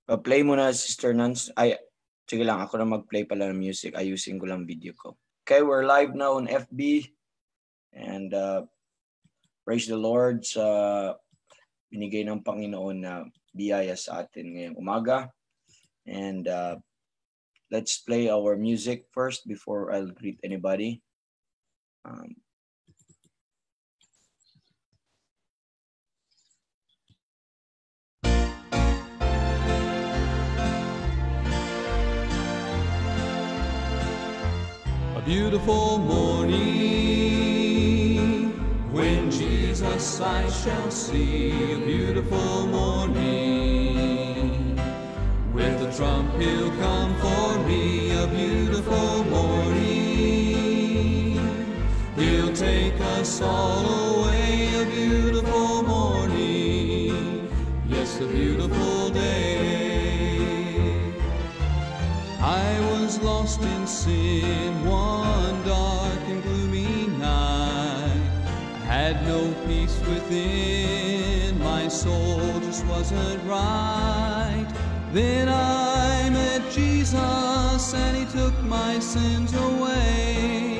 Play mo na, Sister Nance. Ay, sige lang, ako na mag-play pala ng music. Ayusin ko lang video ko. Okay, we're live now on FB. And praise the Lord sa binigay ng Panginoon na biyaya sa atin ngayong umaga. And let's play our music first before I'll greet anybody. A beautiful morning, when Jesus I shall see. A beautiful morning, with the trump he'll come for me. A beautiful morning, he'll take us all away. A beautiful morning, yes, a beautiful day. I was lost in sin one dark and gloomy night. I had no peace within, my soul just wasn't right. Then I met Jesus and he took my sins away.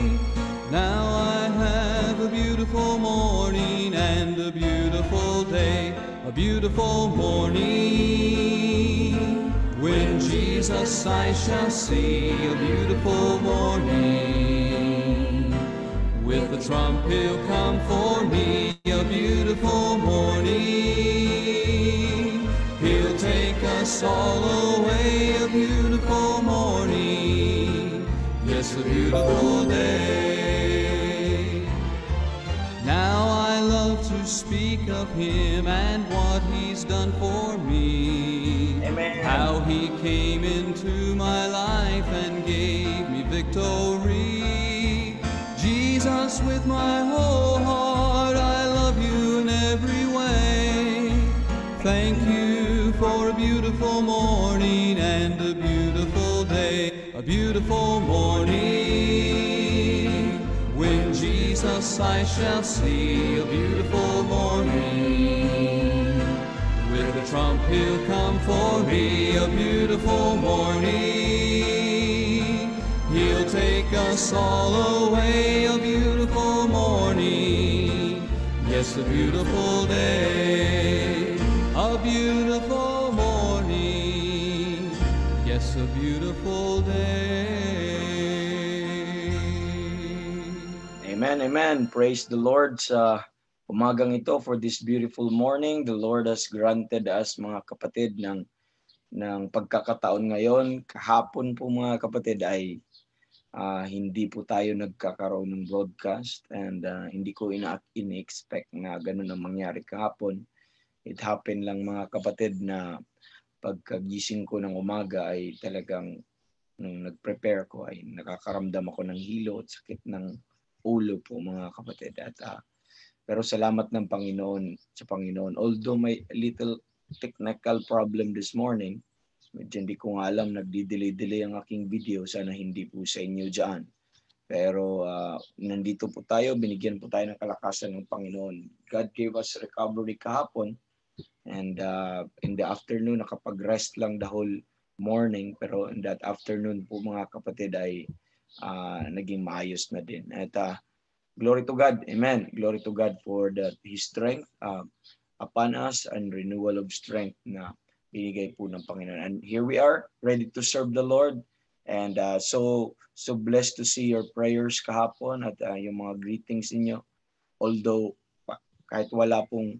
Now I have a beautiful morning and a beautiful day. A beautiful morning, when Jesus I shall see. A beautiful morning, with the trump he'll come for me. A beautiful morning, he'll take us all away. A beautiful morning, yes, a beautiful day. Now I love to speak of him and what he's done for me. Amen. How he came into my life and gave me victory. Jesus, with my whole heart, I love you in every way. Thank you for a beautiful morning and a beautiful day. A beautiful morning, when Jesus I shall see. A beautiful morning, with the trump he'll come for me. A beautiful morning, he'll take us all away. A beautiful morning, yes, a beautiful day. A beautiful morning, yes, a beautiful day. Amen, amen. Praise the Lord sa umagang ito for this beautiful morning. The Lord has granted us, mga kapatid, ng pagkakataon ngayon. Kahapon po, mga kapatid, ay hindi po tayo nagkakaroon ng broadcast and hindi ko in-expect na ganun ang mangyari kahapon. It happened lang, mga kapatid, na pagkagising ko ng umaga ay talagang nung nag-prepare ko ay nakakaramdam ako ng hilo at sakit ng ulo po, mga kapatid. At pero salamat ng Panginoon sa Panginoon. Although may little technical problem this morning, medyo hindi ko nga alam, nagdi-delay ang aking video. Sana hindi po sa inyo dyan. Pero nandito po tayo, binigyan po tayo ng kalakasan ng Panginoon. God gave us recovery kahapon. And in the afternoon, nakapag-rest lang the whole morning. Pero in that afternoon po, mga kapatid, ay naging maayos na din. At glory to God. Amen. Glory to God for His strength upon us and renewal of strength na binigay po ng Panginoon. And here we are, ready to serve the Lord. And so blessed to see your prayers kahapon at yung mga greetings niyo. Although kahit wala pong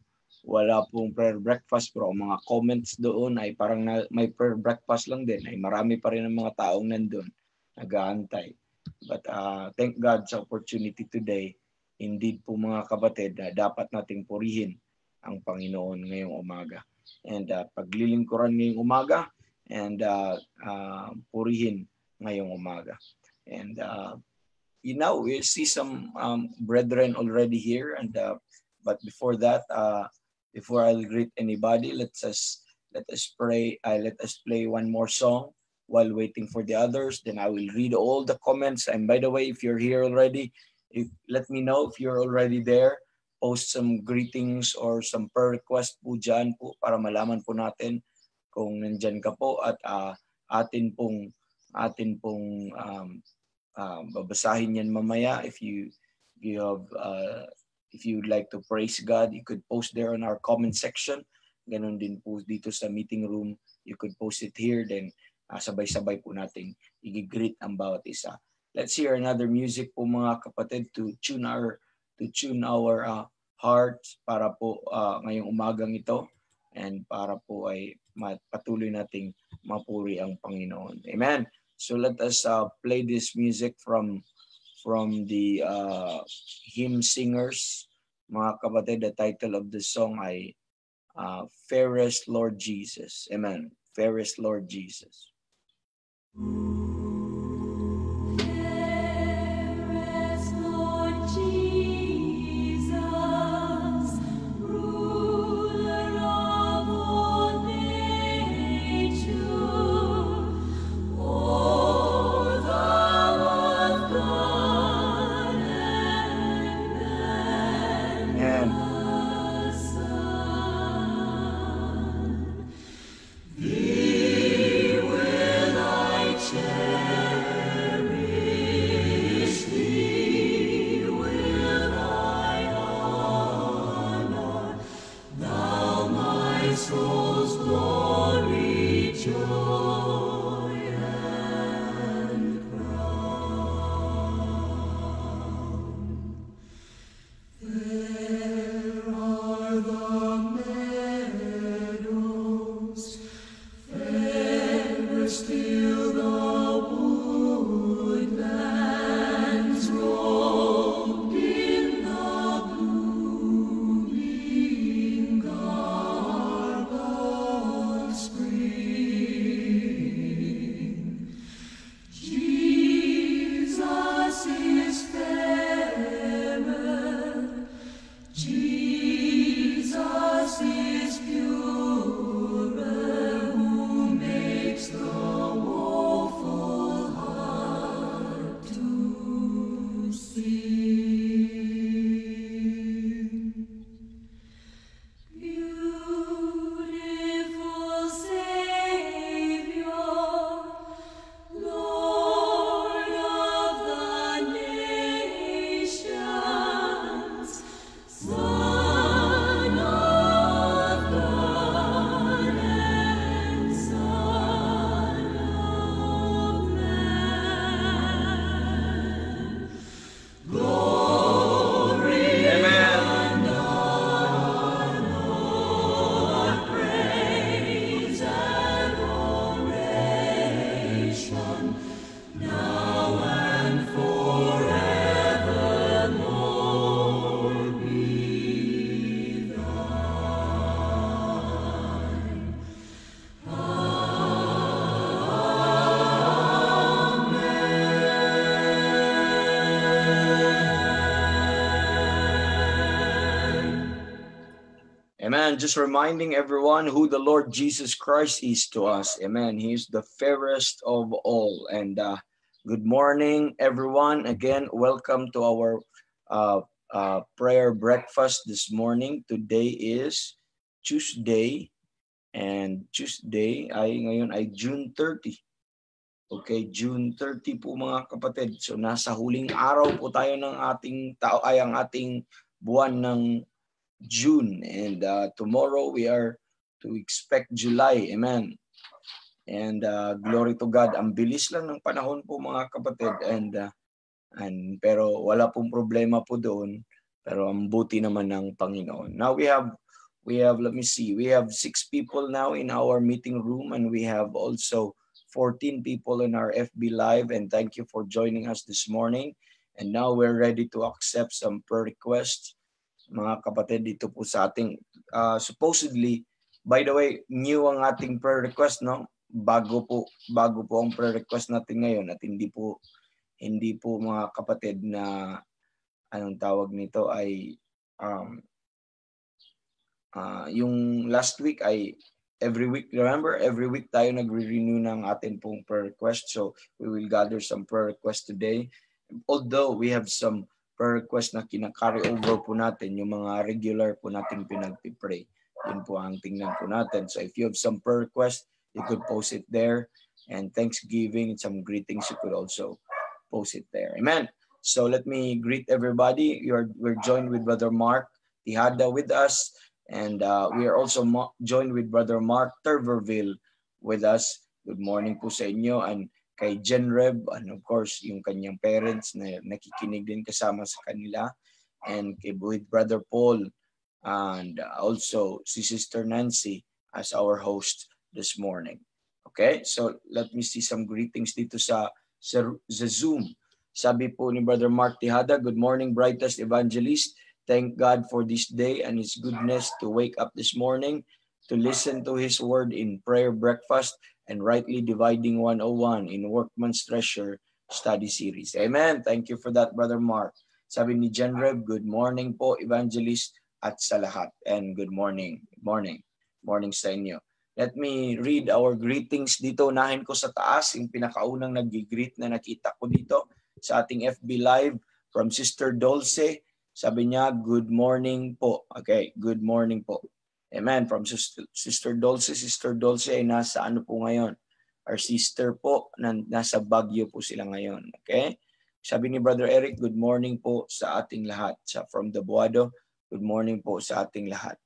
prayer breakfast, pero ang mga comments doon ay parang may prayer breakfast lang din. Ay marami pa rin ang mga taong nandun nag-aantay. But thank God sa opportunity today. Indeed po, mga kapatid, dapat nating purihin ang Panginoon ngayong umaga. And paglilingkuran ngayong umaga and purihin ngayong umaga. And we see some brethren already here. And but before that, before I'll greet anybody, let us pray. Let us play one more song while waiting for the others. Then I will read all the comments. And by the way, if you're here already, let me know if you're already there. Post some greetings or some prayer request po dyan po para malaman po natin kung nandyan ka po at atin pong babasahin yan mamaya. If you would like to praise God, you could post there on our comment section. Ganon din po dito sa meeting room, you could post it here, then sabay-sabay po nating i-greet ang bawat isa. Let's hear another music po mga kapatid to tune our hearts para po ngayong umagang ito, and para po ay patuloy nating mapuri ang Panginoon. Amen. So let us play this music from the hymn singers. Mga kapatid, the title of the song ay Fairest Lord Jesus. Amen. Fairest Lord Jesus. Amen. Just reminding everyone who the Lord Jesus Christ is to us. Amen. He is the fairest of all. And good morning, everyone. Again, welcome to our prayer breakfast this morning. Today is Tuesday. And Tuesday ngayon ay June 30. Okay, June 30 po mga kapatid. So nasa huling araw po tayo ng ang ating buwan ng June, and tomorrow we are to expect July. Amen. And glory to God. Ang bilis lang ng panahon po mga kapatid, and pero wala pong problema po doon, pero ang buti naman ng Panginoon. Now we have let me see, we have 6 people now in our meeting room, and we have also 14 people in our FB Live, and thank you for joining us this morning. And now we're ready to accept some prayer requests. Mga kapatid, dito po sa ating supposedly, by the way, new ang ating prayer request, no? Bago po ang prayer request natin ngayon, at hindi po mga kapatid na anong tawag nito ay yung last week ay every week, remember, every week tayo nagre-renew ng atin pong prayer request. So we will gather some prayer requests today, although we have some prayer request na kina-carry over po natin, yung mga regular po nating pinagpipray. Yun po ang tingnan po natin. So if you have some prayer request, you could post it there. And Thanksgiving and some greetings, you could also post it there. Amen. So let me greet everybody. We're joined with Brother Mark Tihada with us. And we are also joined with Brother Mark Turverville with us. Good morning po sa inyo. And kay Jenreb, and of course, yung kanyang parents na nakikinig din kasama sa kanila. And with Brother Paul. And also si Sister Nancy as our host this morning. Okay, so let me see some greetings dito sa Zoom. Sabi po ni Brother Mark Tihada, good morning, brightest evangelist. Thank God for this day and His goodness to wake up this morning, to listen to His word in prayer breakfast and rightly dividing 101 in Workman's Treasure study series. Amen. Thank you for that, Brother Mark. Sabi ni Jenreb, good morning po, evangelist at sa lahat. And good morning. Good morning. Morning sa inyo. Let me read our greetings dito. Unahin ko sa taas, yung pinakaunang nag-greet na nakita ko dito sa ating FB Live from Sister Dulce. Sabi niya, good morning po. Okay, good morning po. Amen. From Sister Dulce. Sister Dulce ay nasa ano po ngayon? Our sister po, nasa Baguio po sila ngayon. Okay? Sabi ni Brother Eric, good morning po sa ating lahat. From Dabuado, good morning po sa ating lahat.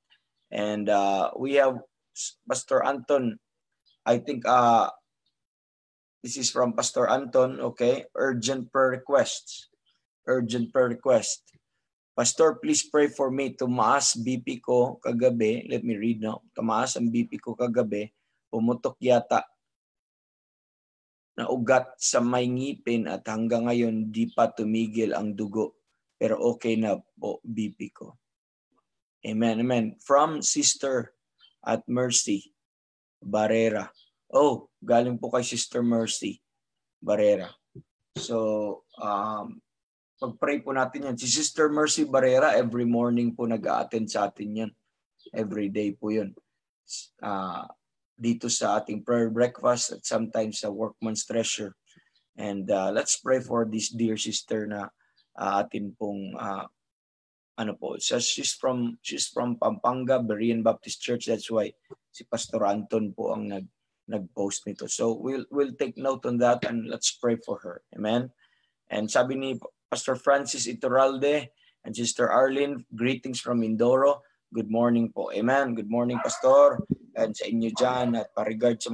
And we have Pastor Anton, I think this is from Pastor Anton, okay? Urgent prayer requests. Urgent prayer request. Pastor, please pray for me. Tumaas BP ko kagabi. Let me read now. Tumaas ang BP ko kagabi. Pumutok yata na ugat sa may ngipin at hanggang ngayon di pa tumigil ang dugo. Pero okay na po BP ko. Amen, amen. From Sister at Mercy Barrera. Oh, galing po kay Sister Mercy Barrera. So, pag-pray po natin yan. Si Sister Mercy Barrera, every morning po nag-a-attend sa atin yan. Every day po yun. Dito sa ating prayer breakfast at sometimes sa Workman's Treasure. And let's pray for this dear sister na atin pong ano po, she's from Pampanga, Berean Baptist Church. That's why si Pastor Anton po ang nag-post nito. So we'll take note on that and let's pray for her. Amen. And sabi ni Pastor Francis Iturralde and Sister Arlene, greetings from Mindoro. Good morning po. Amen. Good morning, Pastor. And sa inyo dyan at pa-regard sa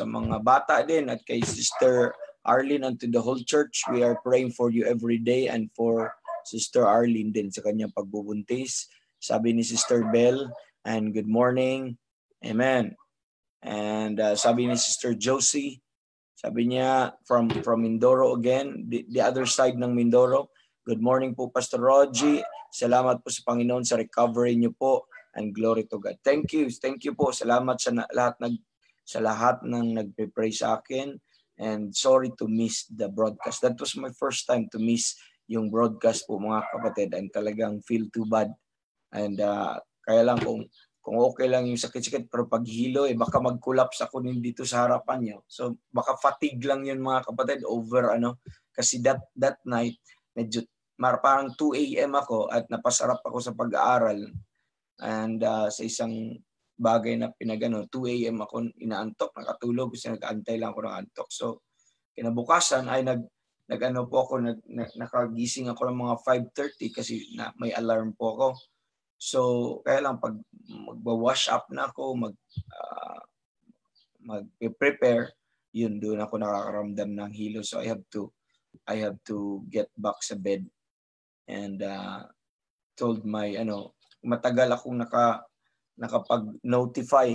mga bata din at kay Sister Arlene and to the whole church. We are praying for you every day and for Sister Arlene din sa kanyang pagbubuntis. Sabi ni Sister Bell, and good morning. Amen. And sabi ni Sister Josie, sabi niya from Mindoro again, the other side ng Mindoro. Good morning po, Pastor Rogie. Salamat po sa Panginoon sa recovery niyo po and glory to God. Thank you. Thank you po. Salamat sa lahat ng nagpe-pray sa akin. And sorry to miss the broadcast. That was my first time to miss yung broadcast po, mga kapatid. And talagang feel too bad. And kaya lang kung okay lang yung sakit-sakit, pero paghilo, baka mag-collapse ako dito sa harapan niyo. So baka fatigue lang yun, mga kapatid, over kasi that night, medyo parang 2 a.m. ako at napasarap ako sa pag-aaral. And sa isang bagay na 2 a.m. ako inaantok, nakatulog kasi nag-aantay lang ako ng antok. So kinabukasan ay nakagising ako ng mga 5:30 kasi may alarm po ako. So kaya lang pag magwa-wash up na ako, mag-prepare, yun doon ako nakakaramdam ng hilo. So I have to get back sa bed and told my matagal akong nakapag-notify,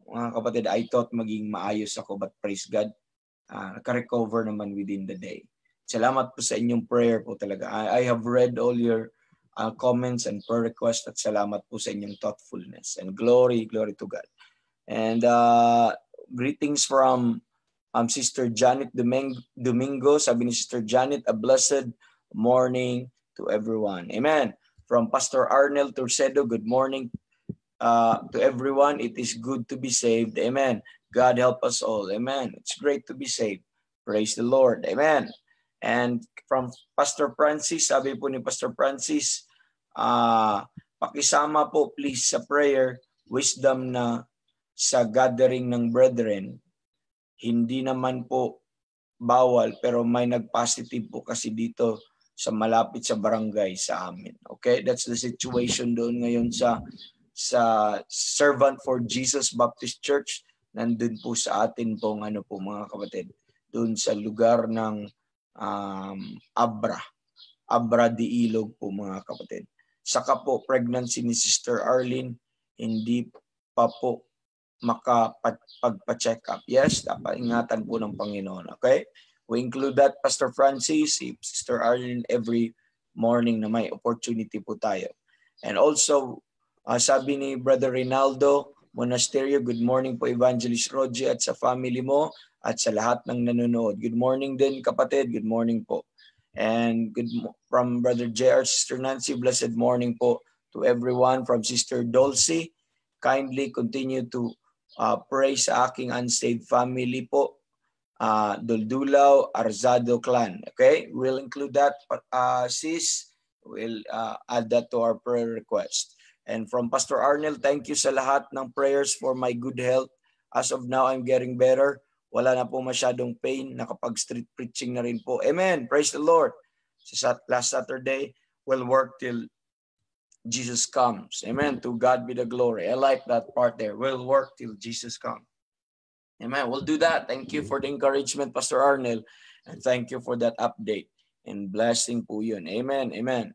mga kapatid. I thought maging maayos ako, but praise God, naka-recover naman within the day. Salamat po sa inyong prayer po talaga. I have read all your comments and prayer requests at salamat po sa inyong thoughtfulness. And glory to God. And greetings from Sister Janet Domingo. Sabi ni Sister Janet, a blessed morning to everyone. Amen. From Pastor Arnel Torcedo, good morning to everyone. It is good to be saved. Amen. God help us all. Amen. It's great to be saved. Praise the Lord. Amen. And from Pastor Francis, sabi po ni Pastor Francis, pakisama po please sa prayer, wisdom na sa gathering ng brethren, hindi naman po bawal, pero may nag-positive po kasi dito sa malapit sa barangay sa amin. Okay, that's the situation doon ngayon sa Servant for Jesus Baptist Church. Nandun po sa atin pong mga kapatid, doon sa lugar ng Abra de Ilog po mga kapatid. Saka po pregnancy ni Sister Arlene, hindi pa po makapagpa-check up. Yes, dapat ingatan po ng Panginoon. Okay? We include that, Pastor Francis, Sister Arlene, every morning na may opportunity po tayo. And also, sabi ni Brother Rinaldo Monasterio, good morning po Evangelist Roger at sa family mo at sa lahat ng nanonood. Good morning din kapatid, good morning po. And from Brother JR, Sister Nancy, blessed morning po to everyone. From Sister Dulcie, kindly continue to pray sa aking unsaved family po, Duldulaw, Arzado clan. Okay, we'll include that, sis. We'll add that to our prayer request. And from Pastor Arnel, thank you sa lahat ng prayers for my good health. As of now, I'm getting better. Wala na po masyadong pain. Nakapag-street preaching na rin po. Amen. Praise the Lord. Last Saturday, we'll work till Jesus comes. Amen. To God be the glory. I like that part there. We'll work till Jesus comes. Amen. We'll do that. Thank you for the encouragement, Pastor Arnel. And thank you for that update. And blessing po yun. Amen. Amen.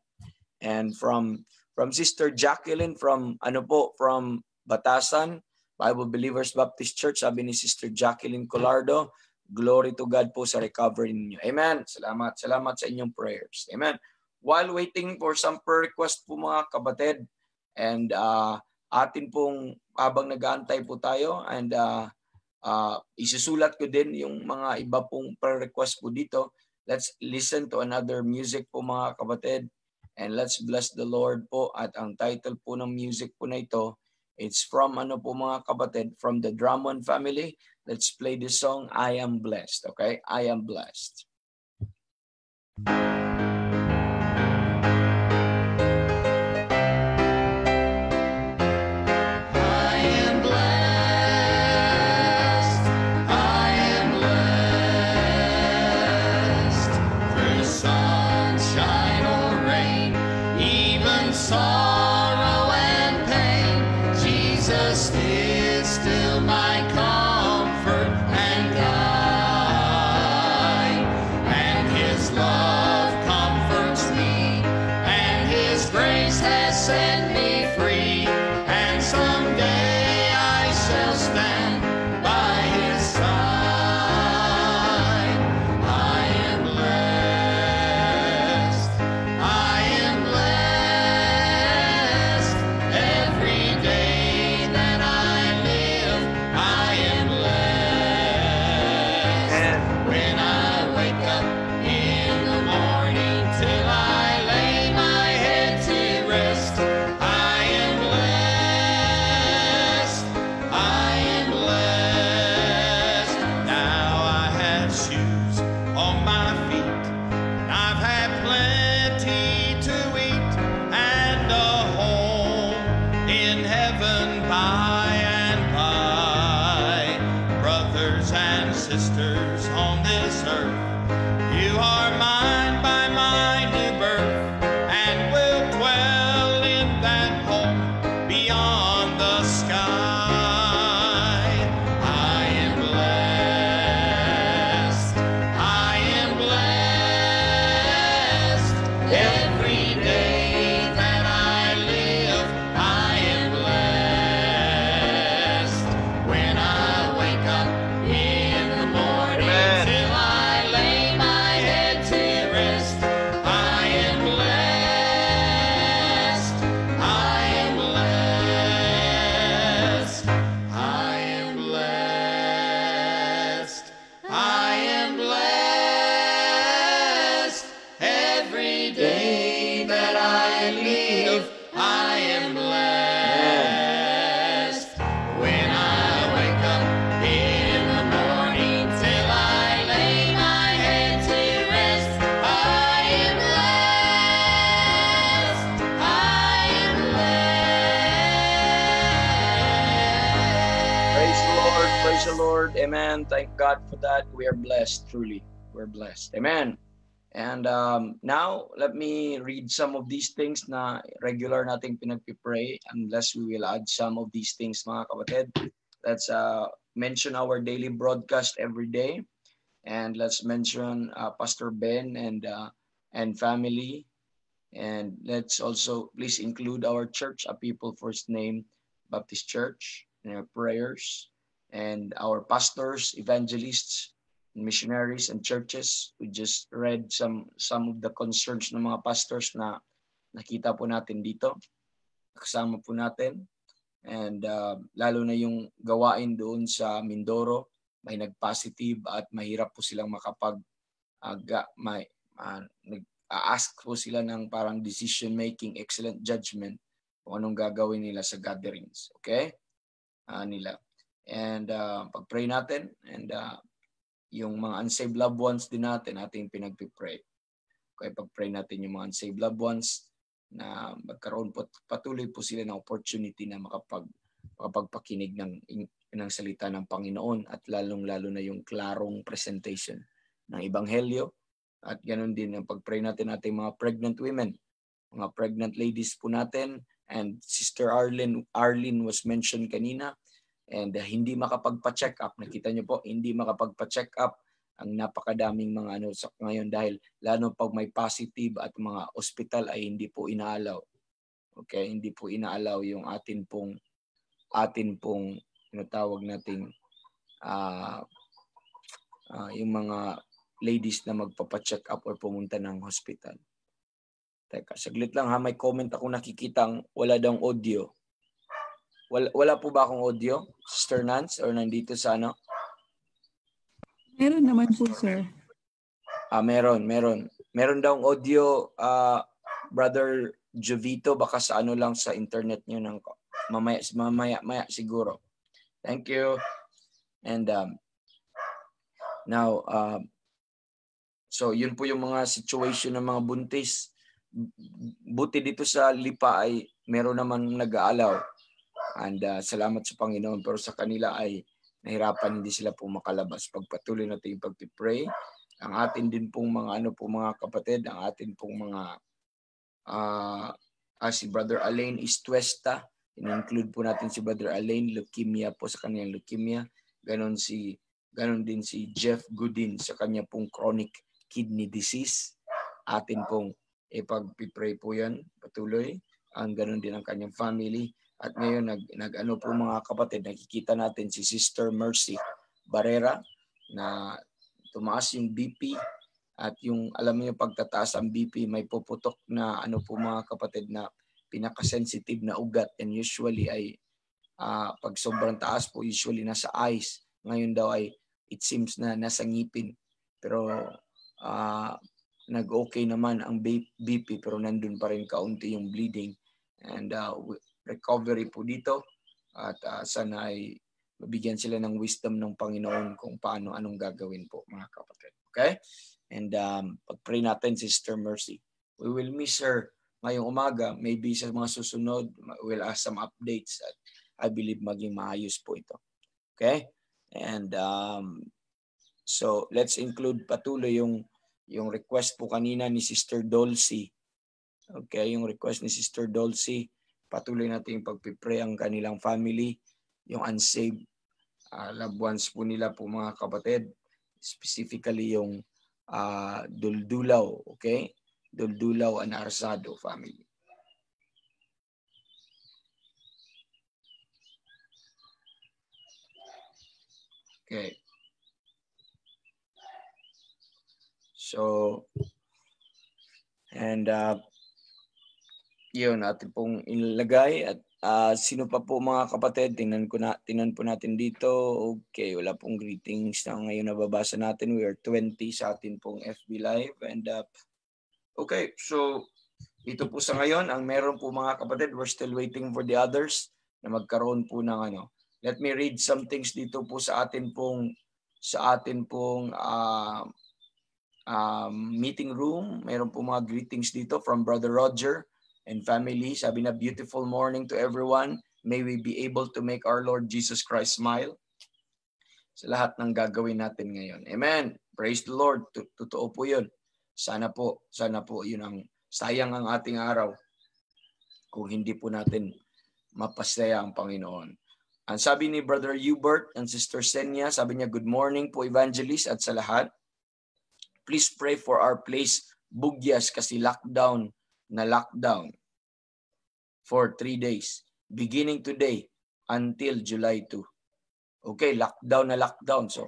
And from Sister Jacqueline from Batasan, Bible Believers Baptist Church, sabi ni Sister Jacqueline Colardo, glory to God po sa recovery ninyo. Amen. Salamat sa inyong prayers. Amen. While waiting for some prayer request po mga kapatid, and atin pong habang nag-aantay po tayo, and isusulat ko din yung mga iba pong prayer request po dito. Let's listen to another music po mga kapatid, and let's bless the Lord po. At ang title po ng music po na ito, it's from po mga kapatid, from the Drummond family. Let's play this song, I Am Blessed. Okay, I Am Blessed. Sorrow and pain, Jesus is still my comfort and guide, and His love comforts me, and His grace has set me free, and someday I shall stand by His side. I am blessed, I am blessed. Sisters on this earth, you are mine by my new birth, and will dwell in that home beyond the sky. I am blessed, I am blessed. Every day that I live, I am blessed. When I wake up in the morning till I lay my head to rest, I am blessed, I am blessed, I am blessed, I am blessed. Every day that I live, I am blessed. When I wake up in the morning till I lay my head to rest, I am blessed, I am blessed. Praise the Lord. Amen. Thank God for that. We are blessed, truly. We're blessed. Amen. And now, let me read some of these things na regular nating pinagpipray, unless we will add some of these things, mga kapatid. Let's mention our daily broadcast every day. And let's mention Pastor Ben and family. And let's also please include our church, A People First Name Baptist Church, in our prayers. And our pastors, evangelists, missionaries, and churches. We just read some of the concerns ng mga pastors na nakita po natin dito. Kasama po natin. And lalo na yung gawain doon sa Mindoro, may nag-positive at mahirap po silang nag-ask po sila ng parang decision-making, excellent judgment kung anong gagawin nila sa gatherings. Okay? Nila. And pag-pray natin, and yung mga unsaved loved ones din natin, ating pinagpipray. Okay, pag-pray natin yung mga unsaved loved ones na magkaroon po, patuloy po sila ng opportunity na makapagpakinig ng salita ng Panginoon at lalong-lalo na yung klarong presentation ng Ebanghelyo. At ganoon din ang pag-pray natin ating mga pregnant women, mga pregnant ladies po natin. And Sister Arlene was mentioned kanina. And hindi makapagpa-check up. Nakita niyo po, hindi makapagpa-check up ang napakadaming mga sa ngayon dahil lalo pag may positive at mga ospital ay hindi po inaalaw. Okay, hindi po inaalaw yung atin pong tinatawag nating yung mga ladies na magpapa-check up or pumunta ng hospital. Teka, saglit lang ha, may comment ako nakikitang wala daw audio. Wala po ba akong audio, Sister Nance, or nandito sa ano? Meron naman po, sir. Meron. Meron daw audio, Brother Jovito, baka sa ano lang sa internet nyo ng mamaya siguro. Thank you. And now, so yun po yung mga situation ng mga buntis. Buti dito sa Lipa ay meron naman nag-aalaw. And salamat sa Panginoon, pero sa kanila ay nahirapan, hindi sila po makalabas. Pagpatuloy natin yung pag-pray, ang atin din pong mga kapatid, ang atin pong mga si Brother Alain Istuesta, in-include po natin si Brother Alain, leukemia po sa kanyang leukemia. Ganon din si Jeff Goodin sa kanya pong chronic kidney disease. Atin pong ipag-pray po yan patuloy. Ang ganon din ang kanyang family. At ngayon, nag-ano po mga kapatid, nakikita natin si Sister Mercy Barrera na tumaas yung BP at yung, alam niyo, pagtataas ang BP, may puputok na po mga kapatid na pinaka-sensitive na ugat, and usually ay pag sobrang taas po, usually nasa eyes. Ngayon daw ay it seems na nasa ngipin. Pero nag-okay naman ang BP, pero nandun pa rin kaunti yung bleeding. And recovery po dito at sana ay mabigyan sila ng wisdom ng Panginoon kung anong gagawin po mga kapatid. Okay? And pag-pray natin si Sister Mercy. We will miss her ngayong umaga. Maybe sa mga susunod, we'll ask some updates at I believe maging maayos po ito. Okay? And so let's include patuloy yung request po kanina ni Sister Dolce. Okay? Yung request ni Sister Dolce. Patuloy natin yung pagpipray ang kanilang family, yung unsaved loved ones po nila po mga kapatid, specifically yung Duldulaw, okay? Duldulaw and Arsado family. Okay. So, and yun, natin pong inilagay at sino pa po mga kapatid, tingnan po natin dito. Okay, wala pong greetings na ngayon nababasa natin. We are 20 sa atin pong FB Live. And okay, so ito po sa ngayon, ang meron po mga kapatid, we're still waiting for the others na magkaroon po ng ano. Let me read some things dito po sa atin pong meeting room. Meron po mga greetings dito from Brother Roger and family. Sabi na, beautiful morning to everyone. May we be able to make our Lord Jesus Christ smile. sa lahat ng gagawin natin ngayon. Amen. Praise the Lord. Totoo po yun. Sana po yun ang sayang ang ating araw kung hindi po natin mapasaya ang Panginoon. Ang sabi ni Brother Hubert and Sister Senya, sabi niya, good morning po Evangelist at sa lahat. Please pray for our place, Bugyas, kasi lockdown for 3 days. Beginning today until July 2. Okay, lockdown. So,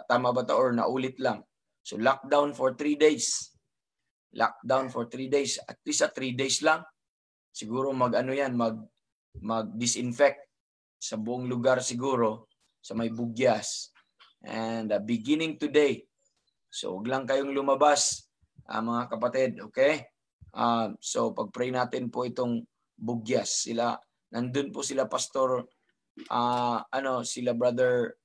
tama ba ito or naulit lang? So, lockdown for 3 days. Lockdown for 3 days. At least 3 days lang. Siguro mag-disinfect sa buong lugar siguro sa may Bugyas. And beginning today. So, huwag lang kayong lumabas, mga kapatid. Okay? So, pag-pray natin po itong Bugyas. Nandun po sila Pastor, sila Brother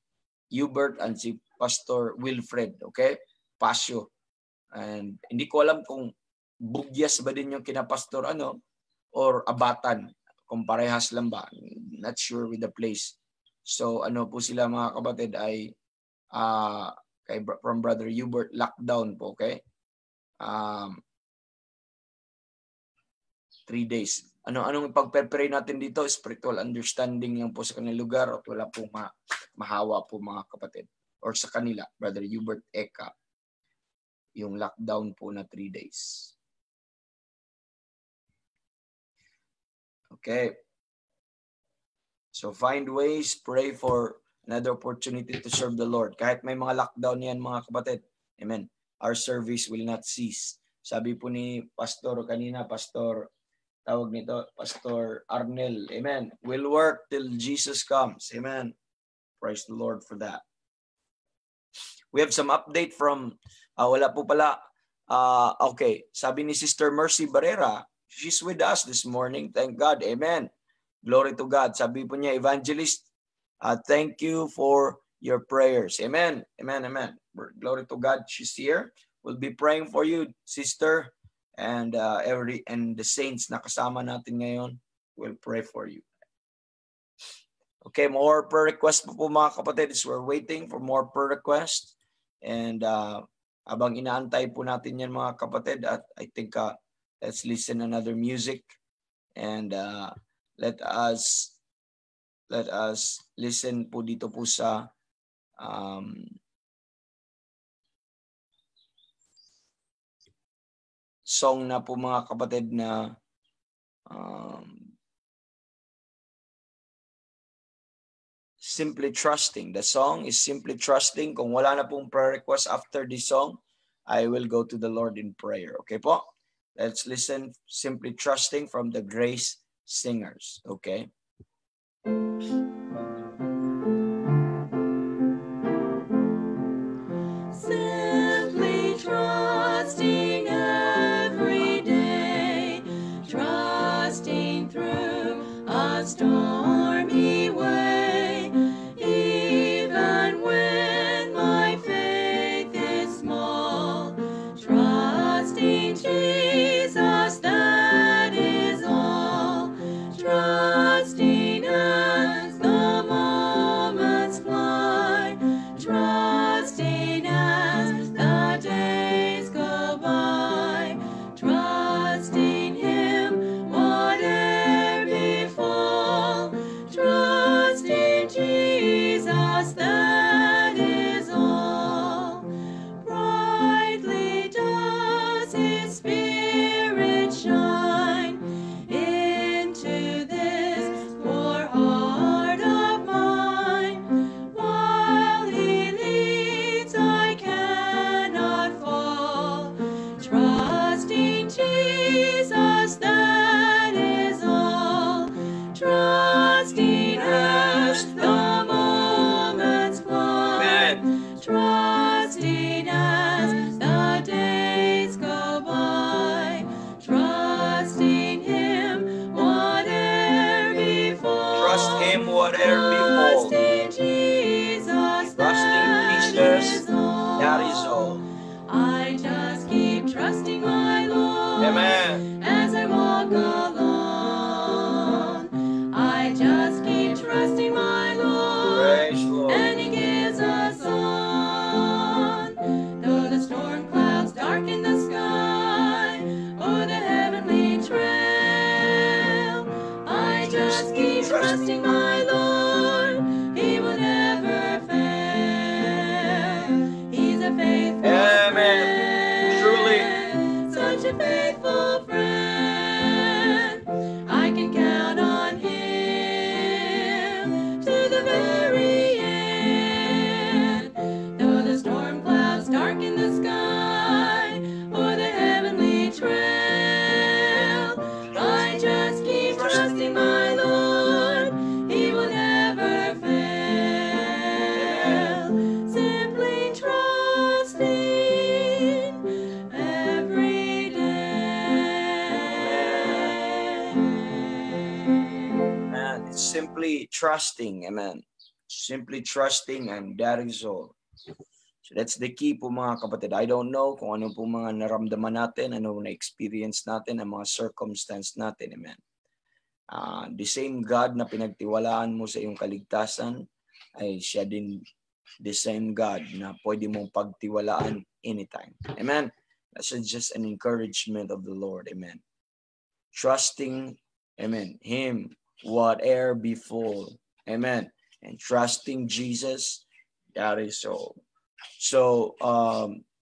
Hubert and si Pastor Wilfred. Okay? Pasio. And hindi ko alam kung Bugyas ba din yung kinapastor or Abatan. Kung parehas lang ba. Not sure with the place. So po sila mga kapatid ay from Brother Hubert, lockdown po. Okay? 3 days. Anong ipag-pray natin dito? Spiritual understanding lang po sa kanilang lugar at wala pong mahawa po mga kapatid. Or sa kanila, Brother Hubert Eka. Yung lockdown po na 3 days. Okay. So find ways, pray for another opportunity to serve the Lord. Kahit may mga lockdown yan mga kapatid. Amen. Our service will not cease. Sabi po ni Pastor kanina, Pastor Arnel. Amen. We'll work till Jesus comes. Amen. Praise the Lord for that. We have some update from, wala po pala. Okay. Sabi ni Sister Mercy Barrera, she's with us this morning. Thank God. Amen. Glory to God. Sabi po niya, Evangelist, thank you for your prayers. Amen. Amen. Amen. Glory to God. She's here. We'll be praying for you, sister, and the saints na kasama natin ngayon will pray for you. Okay, more prayer requests po mga kapatid. We're waiting for more prayer requests. And habang inaantay po natin yan mga kapatid, at I think let's listen another music and let us listen po dito po sa song na po mga kapatid na Simply Trusting. The song is Simply Trusting. Kung wala na pong prayer request after this song, I will go to the Lord in prayer. Okay po? Let's listen Simply Trusting from the Grace Singers. Okay? Simply trusting every day, trusting through a stormy way, even when my faith is small, trusting Jesus, that is all, trusting as the just keep trusting my Lord. He will never fail. He's a faithful Amen. friend. Truly. Such a faithful friend. I can count on him to the very end. Though the storm clouds darken the sky or the heavenly trail, I just keep trusting my Lord. He will never fail. Simply trusting every day. And it's simply trusting. Amen. Simply trusting, and that is all. So that's the key po mga kapatid. I don't know kung ano po mga naramdaman natin, ano na-experience natin, ang mga circumstance natin. Amen. The same God na pinagtiwalaan mo sa iyong kaligtasan ay siya din the same God na pwede mong pagtiwalaan anytime. Amen. That's just an encouragement of the Lord. Amen. Trusting, amen, Him, whatever befall. Amen. And trusting Jesus, that is all. So,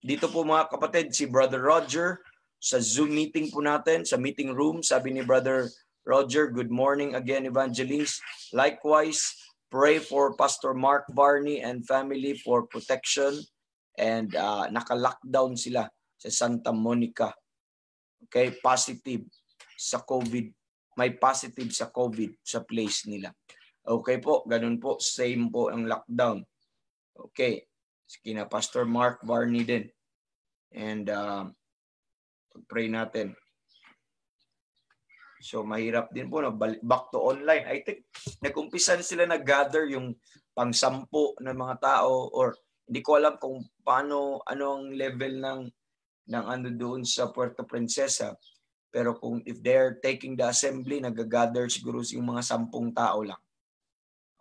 dito po mga kapatid, si Brother Roger, sa Zoom meeting po natin, sa meeting room, sabi ni Brother Roger, good morning again, Evangelist. Likewise, pray for Pastor Mark Varney and family for protection. And naka-lockdown sila sa Santa Monica. Okay, positive sa COVID. May positive sa COVID sa place nila. Okay po, ganun po, same po ang lockdown. Okay, kina Pastor Mark Varney din. And pray natin. So mahirap din po, no? Back to online. I think nag-umpisa sila nag-gather yung pang-sampu ng mga tao, or hindi ko alam kung paano, ano ang level ng ano doon sa Puerto Princesa. Pero kung if they're taking the assembly, nag-gather siguro yung mga 10 tao lang.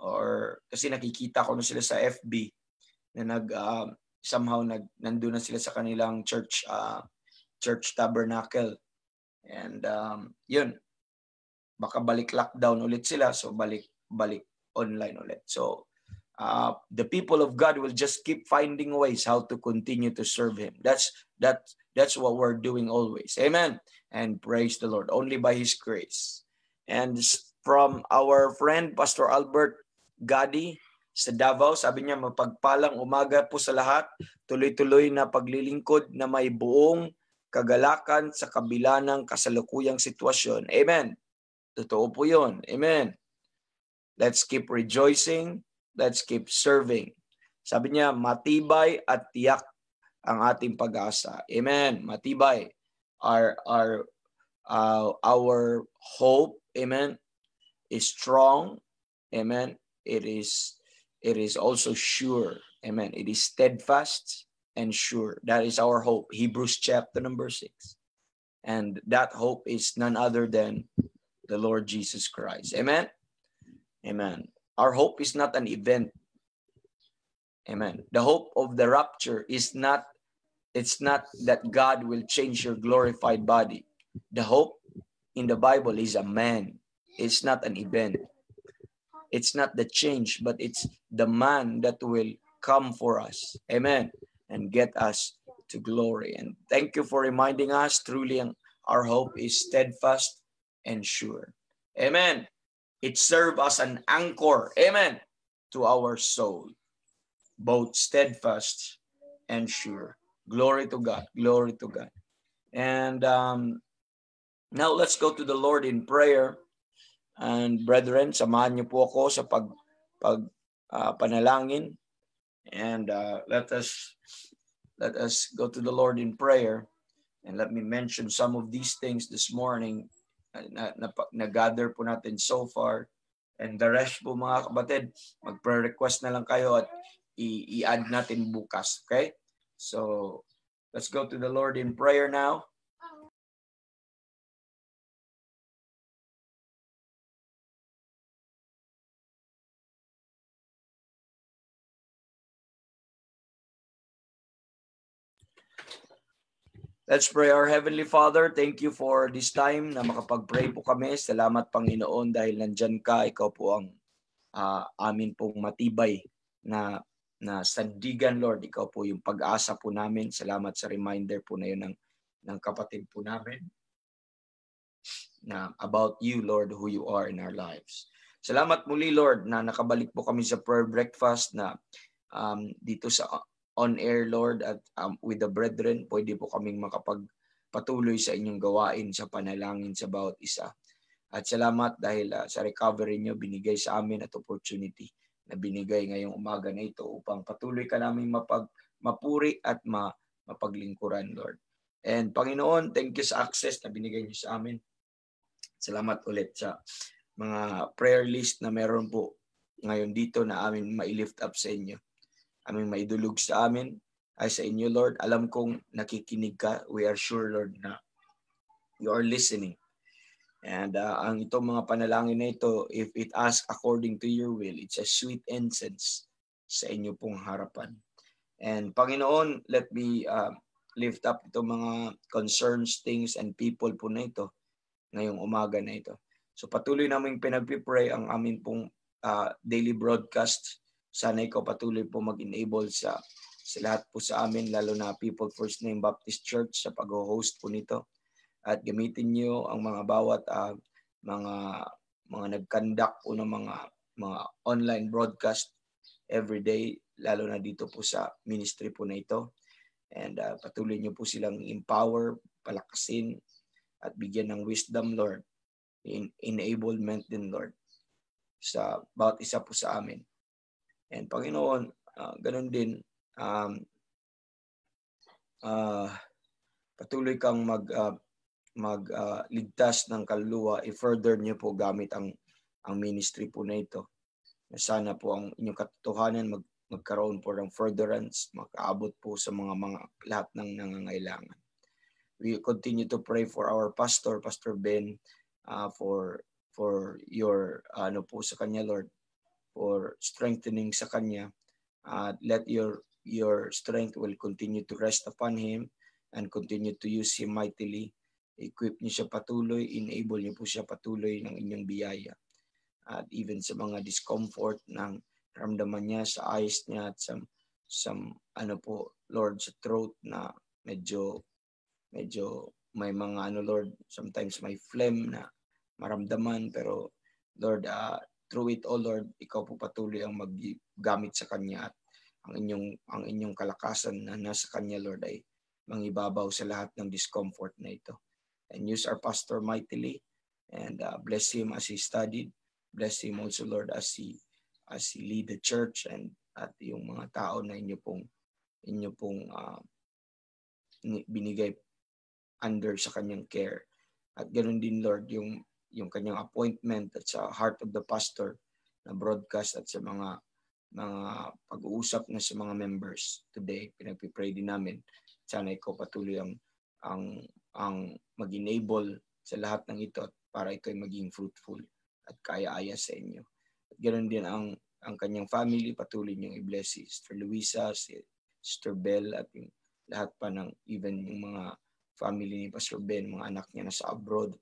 Or kasi nakikita ko na sila sa FB na somehow nandun na sila sa kanilang church tabernacle. And yun, baka balik lockdown ulit sila, so balik online ulit. So the people of God will just keep finding ways how to continue to serve Him. That's what we're doing always. Amen. And praise the Lord, only by His grace. And from our friend Pastor Albert Gadi sa Davao, sabi niya, mapagpalang umaga po sa lahat, tuloy-tuloy na paglilingkod na may buong kagalakan sa kabila ng kasalukuyang sitwasyon. Amen. Totoo po yun. Amen. Let's keep rejoicing. Let's keep serving. Sabi niya, matibay at tiyak ang ating pag-asa. Amen. Matibay. Our hope, amen, is strong. Amen. It is also sure. Amen. It is steadfast and sure. That is our hope. Hebrews chapter number 6. And that hope is none other than the Lord Jesus Christ. Amen. Amen. Our hope is not an event. Amen. The hope of the rapture is not, it's not that God will change your glorified body. The hope in the Bible is a man. It's not an event. It's not the change, but it's the man that will come for us. Amen. And get us to glory. And thank you for reminding us, truly our hope is steadfast and sure. Amen. It serves as an anchor, amen, to our soul. Both steadfast and sure. Glory to God. Glory to God. And now let's go to the Lord in prayer. And brethren, samahan niyo po ako sa panalangin. And let us go to the Lord in prayer. And let me mention some of these things this morning na gather po natin so far. And the rest po mga kapatid, mag-prayer request na lang kayo at i-add natin bukas. Okay? So, let's go to the Lord in prayer now. Let's pray. Our Heavenly Father, thank you for this time na makapag-pray po kami. Salamat, Panginoon, dahil nandyan ka. Ikaw po ang amin pong matibay na sandigan, Lord. Ikaw po yung pag-asa po namin. Salamat sa reminder po na yun ng kapatid po namin na about you, Lord, who you are in our lives. Salamat muli, Lord, na nakabalik po kami sa prayer breakfast na dito sa on-air, Lord, at with the brethren, pwede po kaming makapagpatuloy sa inyong gawain sa panalangin sa bawat isa. At salamat dahil sa recovery nyo, binigay sa amin at opportunity na binigay ngayong umaga na ito upang patuloy ka namin mapuri at mapaglingkuran, Lord. And Panginoon, thank you sa access na binigay nyo sa amin. Salamat ulit sa mga prayer list na meron po ngayon dito na amin ma-lift up sa inyo. Aming maidulog sa amin ay sa inyo, Lord. Alam kong nakikinig ka. We are sure, Lord, na you are listening. And ang itong mga panalangin na ito, if it asks according to your will, it's a sweet incense sa inyo pong harapan. And Panginoon, let me lift up itong mga concerns, things, and people po na ito ngayong umaga na ito. So patuloy namin pinagpipray ang amin pong daily broadcast. Sana ikaw patuloy po mag-enable sa lahat po sa amin, lalo na People First Name Baptist Church sa pag-host po nito. At gamitin niyo ang mga bawat mga nag-conduct po ng mga online broadcast every day, lalo na dito po sa ministry po na ito. And patuloy niyo po silang empower, palakasin, at bigyan ng wisdom, Lord. Enablement din, Lord, sa bawat isa po sa amin. And Panginoon, ganun din, patuloy kang magligtas ng kaluluwa, i-further niyo po gamit ang ministry po na ito. Sana po ang inyong katotohanan magkaroon po ng furtherance, makaabot po sa mga lahat ng nangangailangan. We continue to pray for our pastor, Pastor Ben, for your po sa kanya, Lord, for strengthening sa kanya. Let your strength will continue to rest upon him and continue to use him mightily. Equip niyo siya patuloy, enable niyo po siya patuloy ng inyong biyaya. At even sa mga discomfort ng ramdaman niya sa eyes niya at some Lord, sa throat na medyo may mga Lord, sometimes may phlegm na maramdaman, pero Lord, through it all, Lord, ikaw po patuloy ang maggamit sa kanya at ang inyong kalakasan na nasa kanya, Lord, ay mangibabaw sa lahat ng discomfort na ito. And use our pastor mightily and bless him as he studied. Bless him also, Lord, as he lead the church and at yung mga tao na inyo pong binigay under sa kanyang care. At ganoon din, Lord, yung kanyang appointment at sa heart of the pastor na broadcast at sa mga pag-uusap na sa mga members today. Pinagpipray din namin. Sana ikaw patuloy ang mag-enable sa lahat ng ito para ito ay maging fruitful at kaya-aya sa inyo. At ganoon din ang kanyang family, patuloy niyong i-bless si Sister Luisa, si Sister Bell, at yung lahat pa ng even yung mga family ni Pastor Ben, mga anak niya nasa abroad,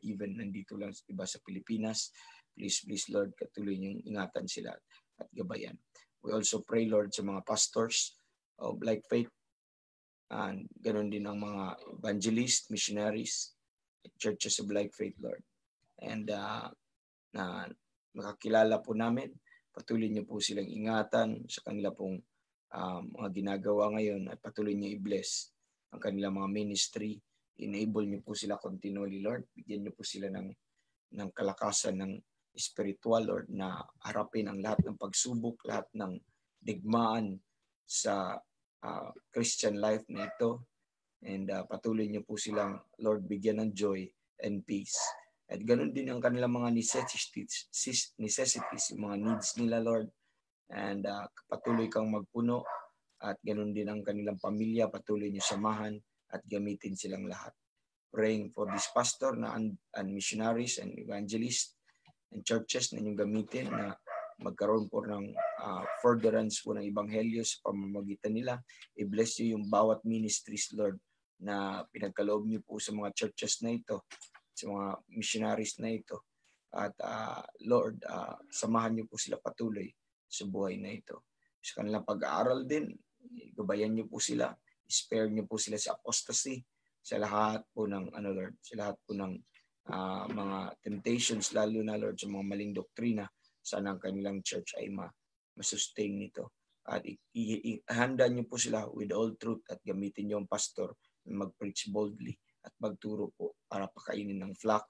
even nandito lang iba sa Pilipinas. Please, Lord, patuloy niyong ingatan sila at gabayan. We also pray, Lord, sa mga pastors of Like Faith, and ganoon din ang mga evangelists, missionaries, churches of Like Faith, Lord. And na makakilala po namin, patuloy niyo po silang ingatan sa kanila pong mga ginagawa ngayon at patuloy niyo i-bless ang kanilang mga ministry. Enable niyo po sila continually, Lord. Bigyan niyo po sila ng kalakasan ng spiritual, Lord, na harapin ang lahat ng pagsubok, lahat ng digmaan sa Christian life na ito. And patuloy niyo po silang, Lord, bigyan ng joy and peace. At ganun din ang kanilang mga necessities, yung mga needs nila, Lord. And patuloy kang magpuno. At ganun din ang kanilang pamilya, patuloy niyo samahan at gamitin silang lahat. Praying for this pastor and missionaries and evangelists and churches na inyong gamitin na magkaroon po ng furtherance po ng ebanghelyo sa pamamagitan nila. I-bless you yung bawat ministries, Lord, na pinagkaloob niyo po sa mga churches na ito, sa mga missionaries na ito. At Lord, samahan niyo po sila patuloy sa buhay na ito. Sa kanilang pag-aaral din, gabayan niyo po sila, spare niyo po sila sa apostasy, sa lahat po ng Lord, sa lahat po ng mga temptations, lalo na Lord sa mga maling doktrina. Sana ang kanilang church ay masustain nito. At ihanda niyo po sila with all truth at gamitin niyo ang pastor na mag-preach boldly at magturo po para pakainin ng flock,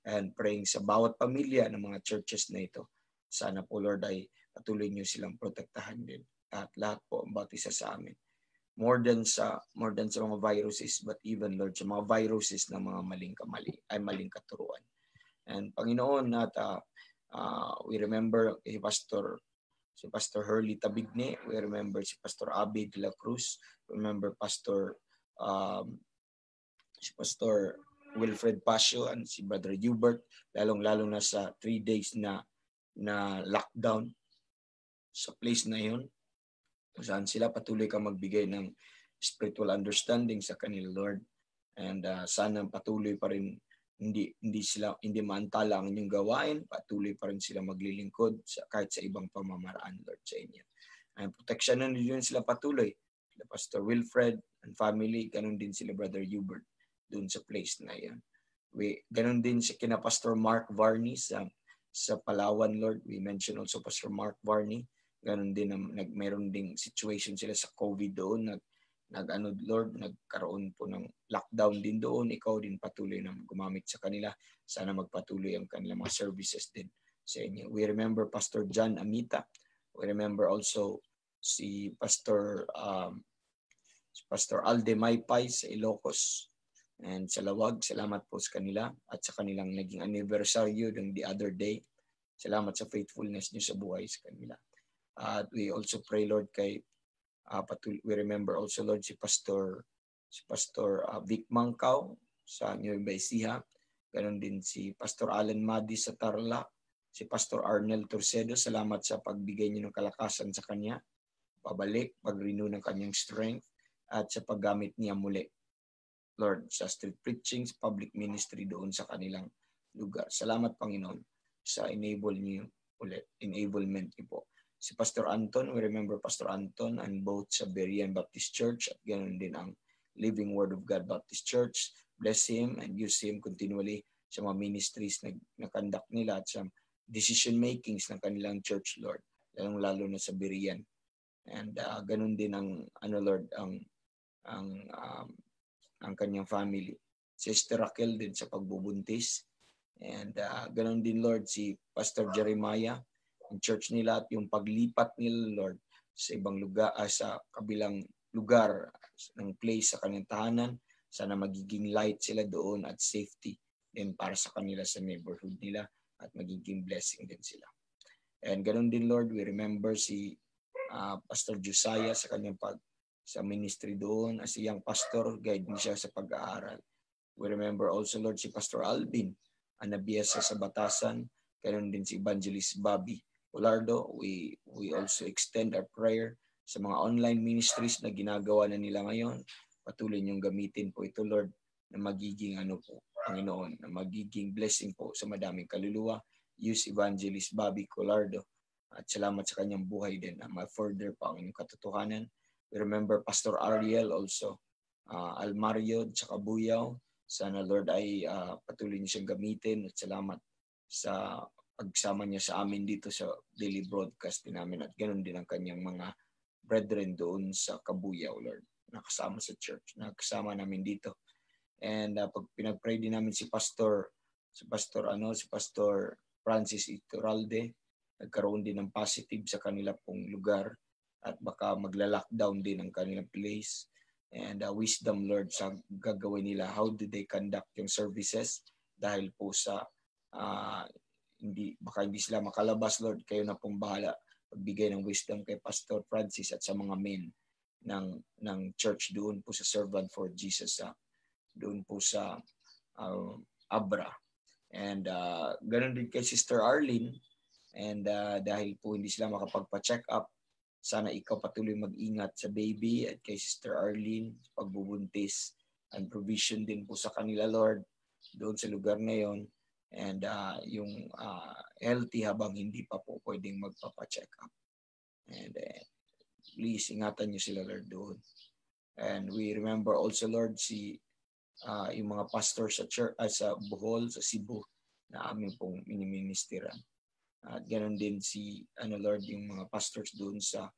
and praying sa bawat pamilya ng mga churches na ito. Sana po Lord ay patuloy niyo silang protektahan din at lahat po ang bawat isa sa amin. More than sa mga viruses, but even Lord sa mga viruses ng mga maling katuruan. And Panginoon, at we remember si Pastor Hurley Tabigne, we remember si Pastor Abby de la Cruz, remember si Pastor Wilfred Pasio and si Brother Hubert, lalong-lalo na sa 3 days na lockdown sa place na yun, kung saan sila patuloy ka magbigay ng spiritual understanding sa kanila, Lord. And sana patuloy pa rin, hindi maantala ang inyong gawain, patuloy pa rin sila maglilingkod kahit sa ibang pamamaraan, Lord, sa inyo. And proteksyonan din sila patuloy. Sila Pastor Wilfred and family, ganun din sila Brother Hubert doon sa place na yan. Ganun din si kina Pastor Mark Varney sa Palawan, Lord. We mentioned also Pastor Mark Varney. Ganun din, mayroon ding situation sila sa COVID doon. Lord, nagkaroon po ng lockdown din doon. Ikaw din patuloy na gumamit sa kanila. Sana magpatuloy ang kanilang mga services din sa inyo. We remember Pastor John Amita. We remember also si Pastor Alde Maypay sa Ilocos and sa Lawag. Salamat po sa kanila at sa kanilang naging anniversary ng the other day. Salamat sa faithfulness niyo sa buhay sa kanila. At we also pray, Lord, we remember also, Lord, si Pastor Vic Mangkaw sa Nueva Ecija. Ganon din si Pastor Alan Madi sa Tarlac. Si Pastor Arnel Torcedo, salamat sa pagbigay niyo ng kalakasan sa kanya. Pag-renew ng kanyang strength at sa paggamit niya muli, Lord, sa street preaching, sa public ministry doon sa kanilang lugar. Salamat, Panginoon, sa enablement niyo po. Si Pastor Anton, we remember Pastor Anton and both sa Berean Baptist Church at ganoon din ang Living Word of God Baptist Church. Bless him and use him continually sa mga ministries na conduct nila at sa decision makings ng kanilang church, Lord. Lalo na sa Berean. And ganoon din ang Lord, ang kanyang family. Sister Raquel din sa pagbubuntis. And ganoon din, Lord, si Pastor Jeremiah, ang church nila at yung paglipat nila, Lord, sa ibang lugar, sa kabilang lugar ng place sa kanilang tahanan. Sana magiging light sila doon at safety din para sa kanila sa neighborhood nila at magiging blessing din sila. And ganoon din, Lord, we remember si Pastor Josiah sa kanyang sa ministry doon as a young pastor, guide niya siya sa pag-aaral. We remember also, Lord, si Pastor Alvin, ang nabiyasa sa Batasan. Ganoon din si Evangelist Bobby Olardo. We also extend our prayer sa mga online ministries na ginagawa na nila ngayon. Patuloy niyong gamitin po ito, Lord, na magiging Panginoon, na magiging blessing po sa madaming kaluluwa. Use Evangelist Bobby Colardo. At salamat sa kanyang buhay din na ma-further pa ang inyong katotohanan. We remember Pastor Ariel also, Almario, tsaka Buyaw. Sana, Lord, ay patuloy niyo siyang gamitin at salamat sa pagsama niya sa amin dito sa daily broadcast din namin at ganoon din ang kanyang mga brethren doon sa Kabuyaw, Lord, nakasama sa church, nakasama namin dito. And pag pinag-pray din namin si Pastor Francis Iturralde, nagkaroon din ng positive sa kanila pong lugar at baka magla-lockdown din ang kanilang place. And wisdom, Lord, sa gagawin nila, how do they conduct yung services dahil po sa baka hindi sila makalabas, Lord. Kayo na pong bahala pagbigay ng wisdom kay Pastor Francis at sa mga men ng church doon po sa Servant for Jesus, doon po sa Abra. And ganoon din kay Sister Arlene. And dahil po hindi sila makapagpa-check up, sana ikaw patuloy mag-ingat sa baby at kay Sister Arlene pagbubuntis. and provision din po sa kanila, Lord, doon sa lugar na yon. And yung healthy habang hindi pa po pwedeng magpapa-check up. And please, ingatan niyo sila, Lord, doon. And we remember also, Lord, yung mga pastor sa church, sa Bohol, sa Cebu, na aming pong miniministeran. At ganoon din Lord, yung mga pastors doon sa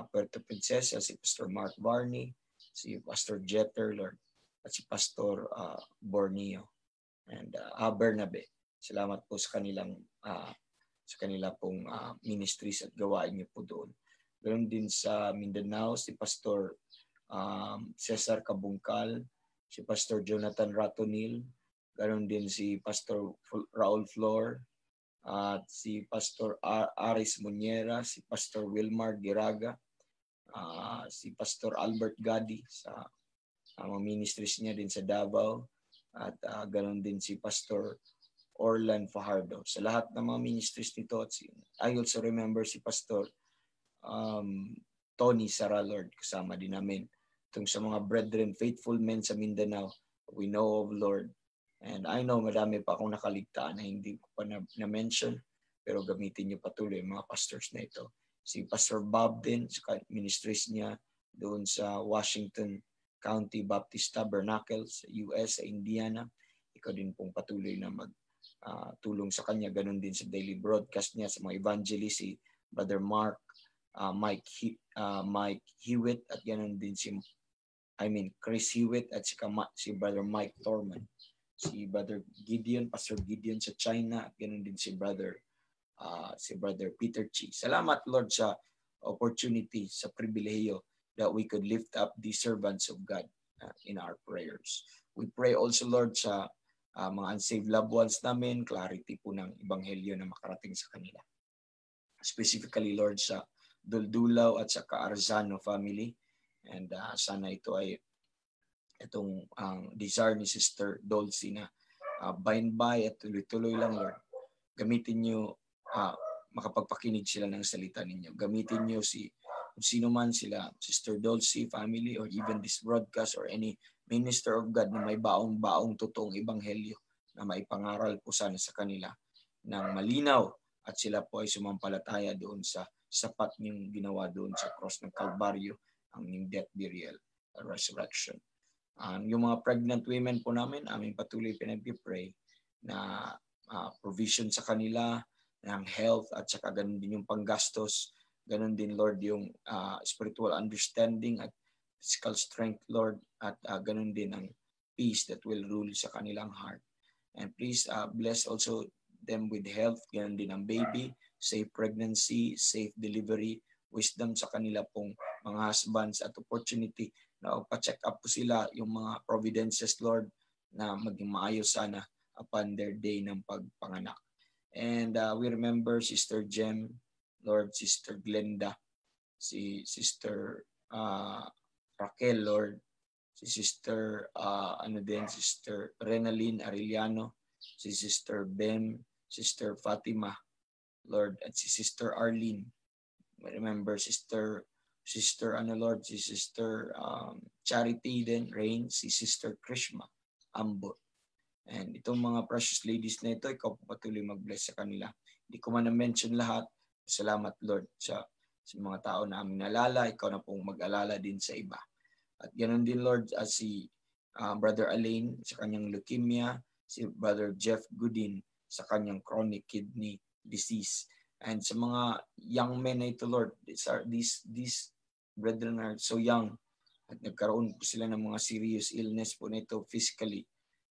Puerto Princesa, si Pastor Mark Barney, si Pastor Jeter, Lord, at si Pastor Borneo and Bernabe. Salamat po sa kanila pong ministries at gawain niyo po doon. Ganoon din sa Mindanao, si Pastor Cesar Cabungcal, si Pastor Jonathan Ratonil, ganoon din si Pastor Raul Flor, at si Pastor Aris Muñera, si Pastor Wilmar Giraga, si Pastor Albert Gadi sa mga ministries niya din sa Davao, at ganoon din si Pastor Orlan Fajardo. Sa lahat ng mga ministries nito, I also remember si Pastor Tony Sara, Lord, kasama din namin. Itong sa mga brethren, faithful men sa Mindanao, we know of, Lord. And I know madami pa akong nakaligtaan na hindi ko pa na-mention, pero gamitin niyo patuloy mga pastors na ito. Si Pastor Bob din, sa ministries niya doon sa Washington County Baptist Tabernacle sa US, sa Indiana. Ikaw din pong patuloy na tulong sa kanya. Ganun din sa daily broadcast niya sa mga evangelist, si Brother Mike Hewitt, at ganun din Chris Hewitt, at si Brother Mike Thorman. Si Brother Gideon, Pastor Gideon sa China, at ganun din si Brother Peter Chi. Salamat, Lord, sa opportunity, sa pribilehiyo that we could lift up the servants of God in our prayers. We pray also, Lord, sa mga unsaved loved ones namin, clarity po ng ebanghelyo na makarating sa kanila. Specifically, Lord, sa Duldulaw at sa Kaarzano family. And sana ito ay itong desire ni Sister Dolce na by at tuloy-tuloy lang, Lord. Gamitin niyo, makapagpakinig sila ng salita ninyo. Gamitin niyo kung sino man sila, Sister Dolce family, or even this broadcast, or any minister of God na may baong totoong ebanghelyo na maipangaral po sana sa kanila ng malinaw, at sila po ay sumampalataya doon sa sapat niyong ginawa doon sa cross ng Kalbaryo, ang inyong death, burial, resurrection. Yung mga pregnant women po namin, aming patuloy pinag-pray na provision sa kanila ng health, at saka ganun din yung panggastos. Ganun din, Lord, yung spiritual understanding at physical strength, Lord, at ganun din ang peace that will rule sa kanilang heart. And please bless also them with health, ganun din ang baby, safe pregnancy, safe delivery, wisdom sa kanila pong mga husbands, at opportunity na pa-check up po sila, yung mga providences, Lord, na maging maayos sana upon their day ng pagpanganak. And we remember Sister Jem, Lord, Sister Glenda, si Sister Raquel, Lord, si Sister Sister Renaline Arellano, si Sister Bem, Sister Fatima, Lord, at si Sister Arlene. Remember Sister Lord, si Sister Charity din, Rain, si Sister Krishma Ambot. And itong mga precious ladies na ito, ikaw patuloy mag-bless sa kanila. Hindi ko man na-mention lahat. Salamat, Lord, sa mga tao na aming nalala. Ikaw na pong mag-alala din sa iba. At ganoon din, Lord, si Brother Alain sa kanyang leukemia, si Brother Jeff Goodin sa kanyang chronic kidney disease. And sa mga young men na ito, Lord, these brethren are so young, at nagkaroon po sila ng mga serious illness po na ito physically.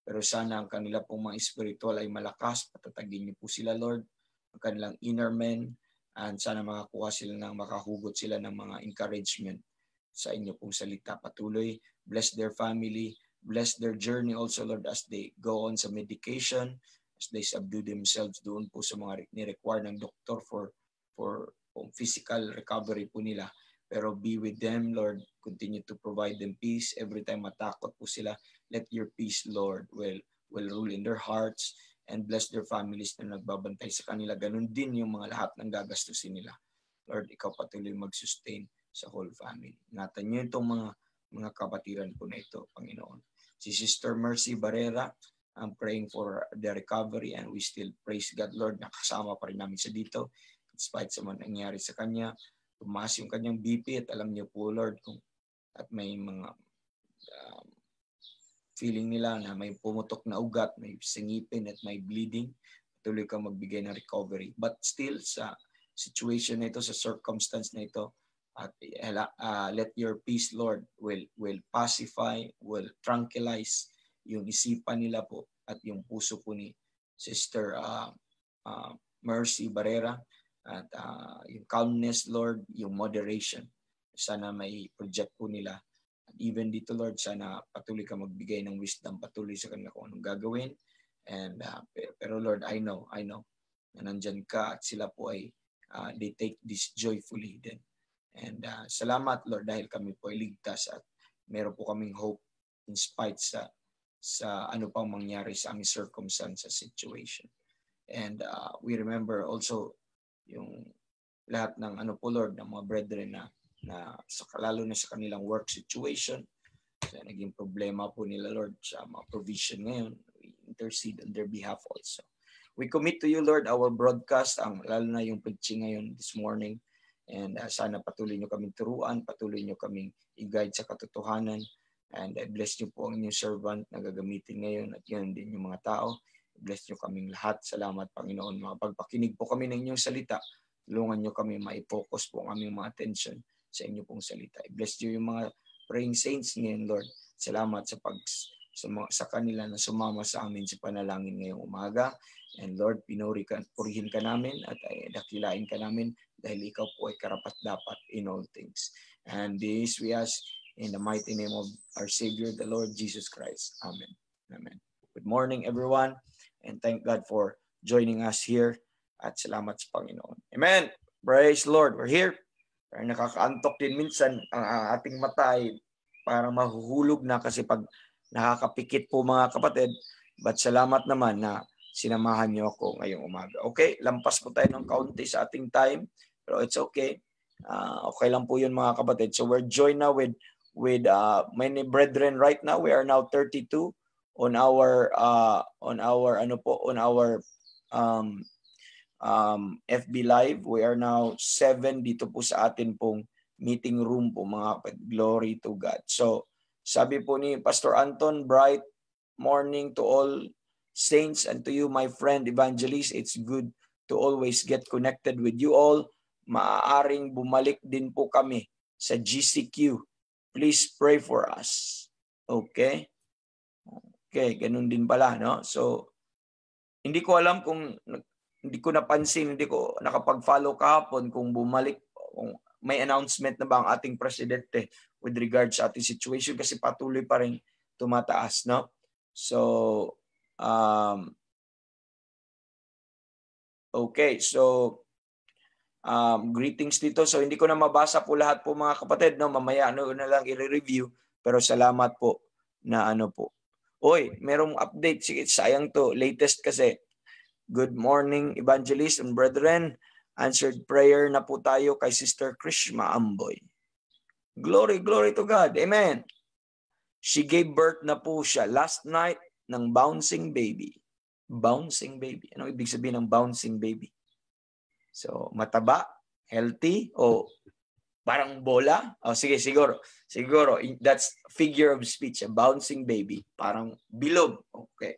Pero sana ang kanila pong mga spiritual ay malakas. Patatagin niyo po sila, Lord, ang kanilang inner men, and sana makakuha sila makahugot sila ng mga encouragement sa inyo pong salita. Patuloy, bless their family, bless their journey also, Lord, as they go on sa medication, as they subdue themselves doon po sa mga ni-require ng doktor for physical recovery po nila. Pero be with them, Lord. Continue to provide them peace. Every time matakot po sila, let your peace, Lord, will rule in their hearts, and bless their families na nagbabantay sa kanila. Ganun din yung mga lahat ng gagastusin nila. Lord, ikaw patuloy mag-sustain sa whole family. Ingatan niyo itong mga kapatiran po na ito, Panginoon. Si Sister Mercy Barrera, I'm praying for the recovery, and we still praise God, Lord, nakasama pa rin namin siya dito. In spite sa mga nangyari sa kanya, tumaas yung kanyang BP at alam niyo po, Lord, kung at may mga feeling nila na may pumutok na ugat, may singipin at may bleeding, tuloy kang magbigay ng recovery. But still, sa situation na ito, sa circumstance na ito, at let your peace, Lord, will pacify, will tranquilize yung isipan nila po at yung puso po ni Sister Mercy Barrera, at yung calmness, Lord, yung moderation. Sana may project po nila. At even dito, Lord, sana patuloy ka magbigay ng wisdom, patuloy sa kanila kung anong gagawin. And pero Lord, I know na nandyan ka at sila po ay they take this joyfully then. And salamat, Lord, dahil kami po ay ligtas at meron po kaming hope in spite sa ano pang mangyari sa aming circumstance, sa situation. And we remember also yung lahat ng ano po, Lord, ng mga brethren na lalo na sa kanilang work situation. So, naging problema po nila, Lord, sa mga provision ngayon. We intercede on their behalf also. We commit to you, Lord, our broadcast, lalo na yung preaching ngayon this morning. And sana patuloy nyo kaming turuan, patuloy nyo kaming i-guide sa katotohanan. And I bless nyo po ang inyong servant na gagamitin ngayon at yun din yung mga tao. Bless nyo kaming lahat. Salamat, Panginoon. Mapagpakinig po kami ng inyong salita. Tulungan nyo kami mai-focus po ang aming mga attention sa inyo pong salita. I-bless nyo yung mga praying saints ngayon, Lord. Salamat sa kanila na sumama sa amin sa panalangin ngayong umaga. And Lord, purihin ka namin at dakilain ka namin dahil ikaw po ay karapat-dapat in all things. And this we ask in the mighty name of our Savior, the Lord Jesus Christ. Amen. Amen. Good morning, everyone. And thank God for joining us here. At salamat sa Panginoon. Amen. Praise the Lord. We're here. Pero nakakaantok din minsan ang ating mata ay parang mahuhulog na kasi pag nakakapikit po mga kapatid. But salamat naman na sinamahan niyo ako ngayong umaga. Okay, lampas po tayo ng kaunti sa ating time. Pero it's okay. Okay lang po yun mga kapatid. So we're joined now with many brethren right now. We are now 32 on our FB Live. We are now 7 dito po sa atin pong meeting room po mga kapatid. Glory to God. So sabi po ni Pastor Anton, bright morning to all saints and to you, my friend evangelist. It's good to always get connected with you all. Maaaring bumalik din po kami sa GCQ. Please pray for us. Okay? Okay, ganun din pala, no? So, hindi ko alam kung, hindi ko napansin, hindi ko nakapag-follow kahapon kung bumalik, kung may announcement na ba ang ating presidente with regards sa ating situation kasi patuloy pa rin tumataas, no? So, okay, so, greetings dito. So, hindi ko na mabasa po lahat po mga kapatid, no? Mamaya na lang i-review, pero salamat po na ano po. Oy, merong update. Sige, sayang to. Latest kasi. Good morning, evangelist and brethren. Answered prayer na po tayo kay Sister Krishma Amboy. Glory, glory to God. Amen. She gave birth na po siya last night ng bouncing baby. Bouncing baby. Ano ibig sabihin ng bouncing baby? So, mataba, healthy, o parang bola? O sige, siguro, that's figure of speech, a bouncing baby. Parang bilog. Okay.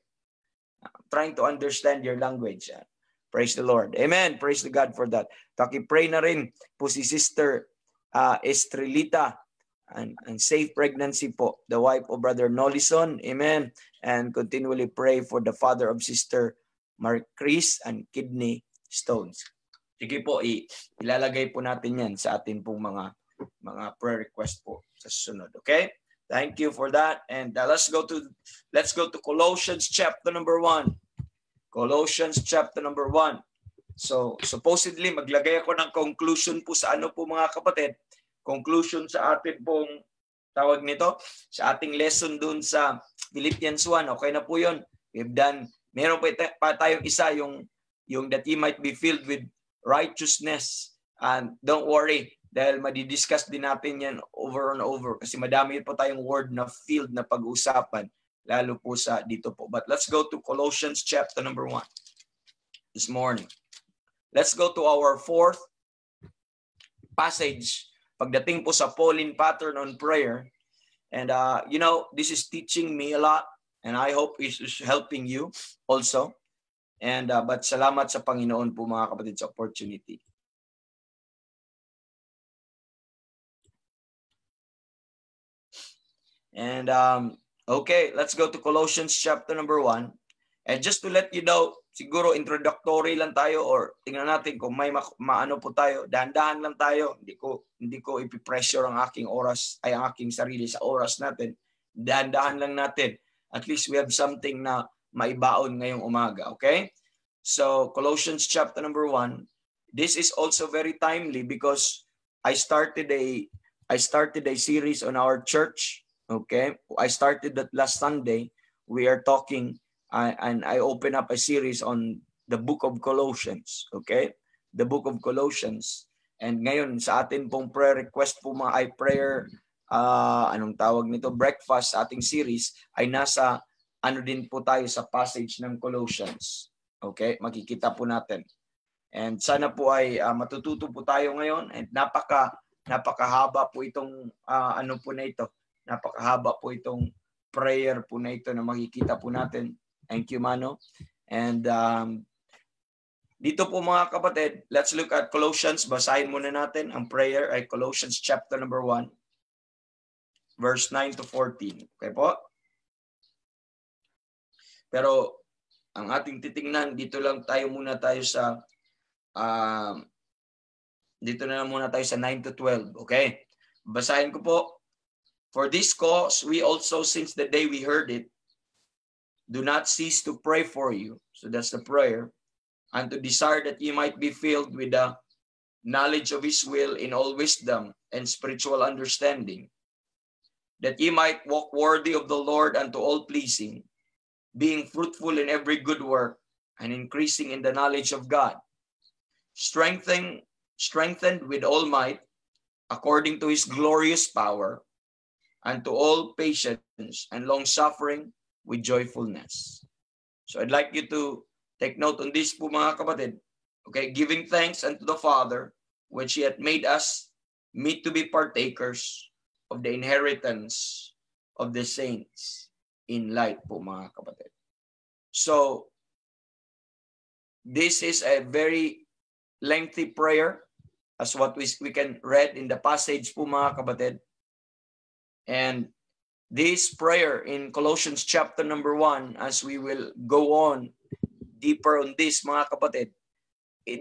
I'm trying to understand your language. Praise the Lord. Amen. Praise the God for that. Paki-pray na rin po si Sister Estrelita and safe pregnancy po. The wife of Brother Nolison. Amen. And continually pray for the father of Sister Marcris and kidney stones. Sige po, ilalagay po natin yan sa atin pong mga prayer request po sa sunod. Okay? Thank you for that. And let's go to Colossians chapter number 1. Colossians chapter number 1. So, supposedly, maglagay ako ng conclusion po sa ano po mga kapatid. Conclusion sa atin pong tawag nito, sa ating lesson dun sa Philippians 1. Okay na po yun. We've done, meron pa tayong isa, yung that ye might be filled with righteousness. And don't worry, dahil madidiscuss din natin yan over and over kasi madami po tayong word na field na pag-usapan. lalo po sa dito po. But let's go to Colossians chapter number 1 this morning. Let's go to our fourth passage pagdating po sa Pauline pattern on prayer. And this is teaching me a lot, and I hope it's helping you also. And but salamat sa Panginoon po mga kapatid sa opportunity. And okay, let's go to Colossians chapter number 1. And just to let you know, siguro introductory lang tayo, or tingnan natin kung may maano po tayo. Dahan-dahan lang tayo. Hindi ko ipipressure ang aking oras, ay ang aking sarili sa oras natin. Dahan-dahan lang natin. At least we have something na maibaon ngayong umaga. Okay? So, Colossians chapter number 1. This is also very timely because I started a series on our church. Okay? I started that last Sunday. We are talking and I open up a series on the book of Colossians. Okay? The book of Colossians. And ngayon, sa atin pong prayer request po mga prayer, anong tawag nito, breakfast sa ating series, ay nasa, din po tayo sa passage ng Colossians. Okay? Makikita po natin. And sana po ay matututo po tayo ngayon. And napakahaba po itong, po na ito. Napakahaba po itong prayer po na ito na makikita po natin. Thank you, Mano. And dito po mga kapatid, let's look at Colossians. Basahin muna natin ang prayer ay Colossians chapter number 1, verse 9 to 14. Okay po? Pero ang ating titingnan, dito muna tayo sa 9 to 12. Okay? Basahin ko po. For this cause, we also, since the day we heard it, do not cease to pray for you. So that's the prayer. And to desire that ye might be filled with the knowledge of his will in all wisdom and spiritual understanding, that ye might walk worthy of the Lord unto all pleasing, being fruitful in every good work and increasing in the knowledge of God, strengthened with all might according to his glorious power, unto all patience and long-suffering with joyfulness. So I'd like you to take note on this po mga kapatid. Okay, giving thanks unto the Father, which he hath made us meet to be partakers of the inheritance of the saints in light po mga kapatid. So, this is a very lengthy prayer as what we can read in the passage po mga kapatid. And this prayer in Colossians chapter number 1, as we will go on deeper on this mga kapatid,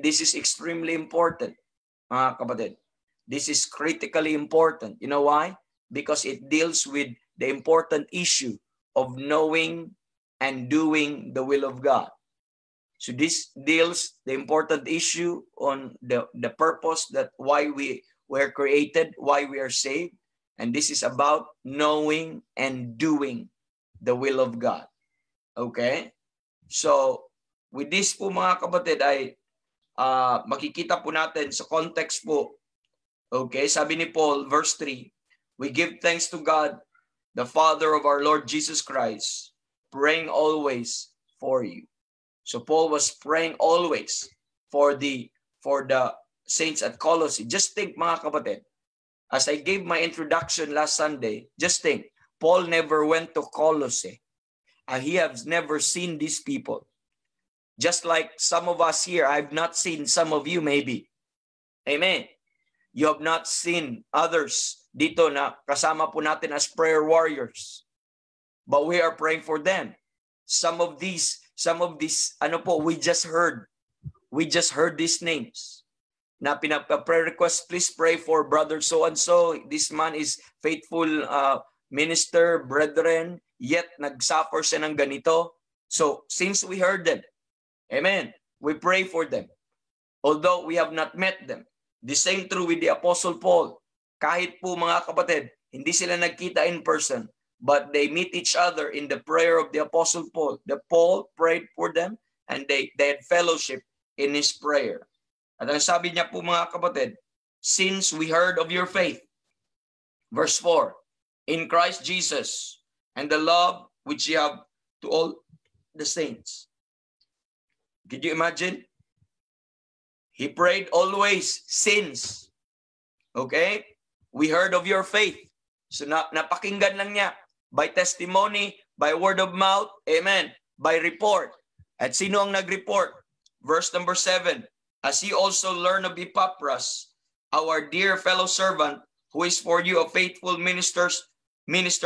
this is extremely important mga kapatid. This is critically important. You know why? Because it deals with the important issue of knowing and doing the will of God. So this deals the important issue on the purpose that why we were created, why we are saved. And this is about knowing and doing the will of God. Okay? So, with this po mga kapatid ay makikita po natin sa context po. Okay? Sabi ni Paul, verse 3, we give thanks to God, the Father of our Lord Jesus Christ, praying always for you. So, Paul was praying always for the saints at Colossae. Just think mga kapatid, as I gave my introduction last Sunday, just think, Paul never went to Colossae. He has never seen these people. Just like some of us here, I've not seen some of you maybe. Amen. You have not seen others dito na kasama po natin as prayer warriors. But we are praying for them. Some of these, we just heard these names. Na pinapa-prayer request, please pray for brother so-and-so. This man is faithful minister, brethren, yet nagsuffer siya ng ganito. So, since we heard them, amen, we pray for them. Although we have not met them. The same true with the Apostle Paul. Kahit po mga kapatid, hindi sila nagkita in person, but they meet each other in the prayer of the Apostle Paul. The Paul prayed for them and they had fellowship in his prayer. At ang sabi niya po mga kapatid, since we heard of your faith, verse 4, in Christ Jesus, and the love which ye have to all the saints. Could you imagine? He prayed always since. Okay? We heard of your faith. So napakinggan lang niya. By testimony, by word of mouth, amen, by report. At sino ang nag-report? Verse number 7, as ye also learn of Epaphras, our dear fellow servant, who is for you a faithful minister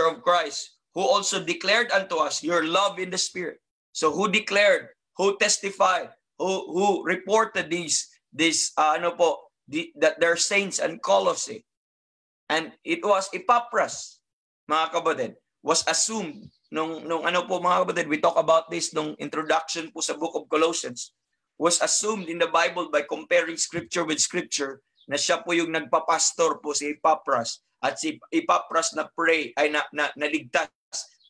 of Christ, who also declared unto us your love in the Spirit. So who declared, who testified, who reported that they're saints and Colossae. And it was Epaphras, mga kapatid, was assumed nung mga kapatid, we talk about this nung introduction po sa book of Colossians, was assumed in the Bible by comparing scripture with scripture na siya po yung nagpapastor po si Epaphras, at si Epaphras naligtas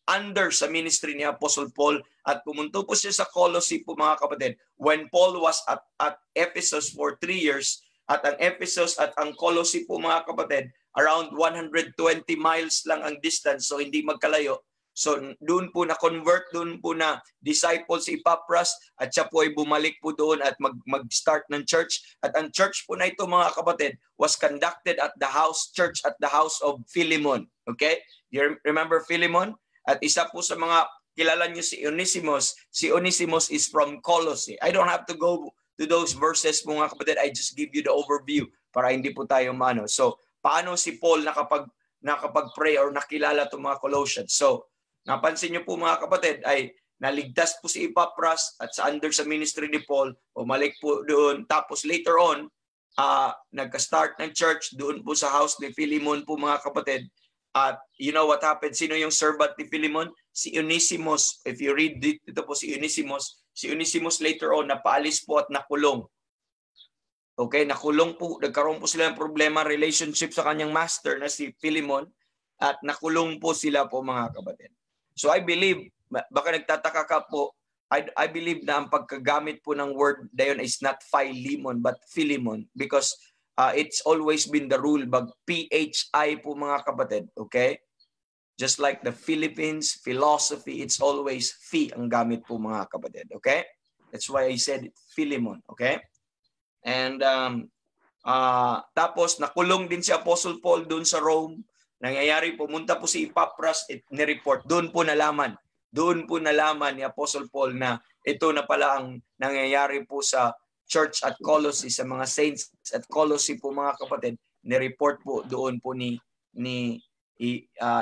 under sa ministry ni Apostle Paul, at pumunto po siya sa Colossae po mga kapatid when Paul was at Ephesus for 3 years, at ang Ephesus at ang Colossae po mga kapatid around 120 miles lang ang distance, so hindi magkalayo. So doon po na-convert, doon po na disciple si Epaphras, at siya po ay bumalik po doon at mag-start ng church. At ang church po na ito mga kapatid was conducted at the house of Philemon. Okay? You remember Philemon? At isa po sa mga kilala niyo si Onesimus. Si Onesimus is from Colossae. I don't have to go to those verses mga kapatid. I just give you the overview para hindi po tayo maano. So paano si Paul nakapag-pray or nakilala itong mga Colossians? So napansin niyo po mga kapatid ay naligtas po si Epaphras at sa ministry ni Paul, umalik po doon. Tapos later on, nagka-start ng church doon po sa house ni Philemon po mga kapatid. At you know what happened? Sino yung servant ni Philemon? Si Onesimus. If you read dito po si Onesimus later on napaalis po at nakulong. Okay, nakulong po. Nagkaroon po sila ng problema, relationship sa kanyang master na si Philemon, at nakulong po sila po mga kapatid. So I believe, baka nagtataka ka po, I believe na ang pagkagamit po ng word na yun is not Philemon but Philemon, because it's always been the rule, PHI po mga kapatid, okay? Just like the Philippines, philosophy, it's always phi ang gamit po mga kapatid, okay? That's why I said Philemon, okay? And tapos nakulong din si Apostle Paul doon sa Rome. Nangyayari, pumunta po si Epaphras, ni-report. Doon po nalaman ni Apostle Paul na ito na pala ang nangyayari po sa church at Colossae, sa mga saints at Colossae po mga kapatid. Ni-report po doon po ni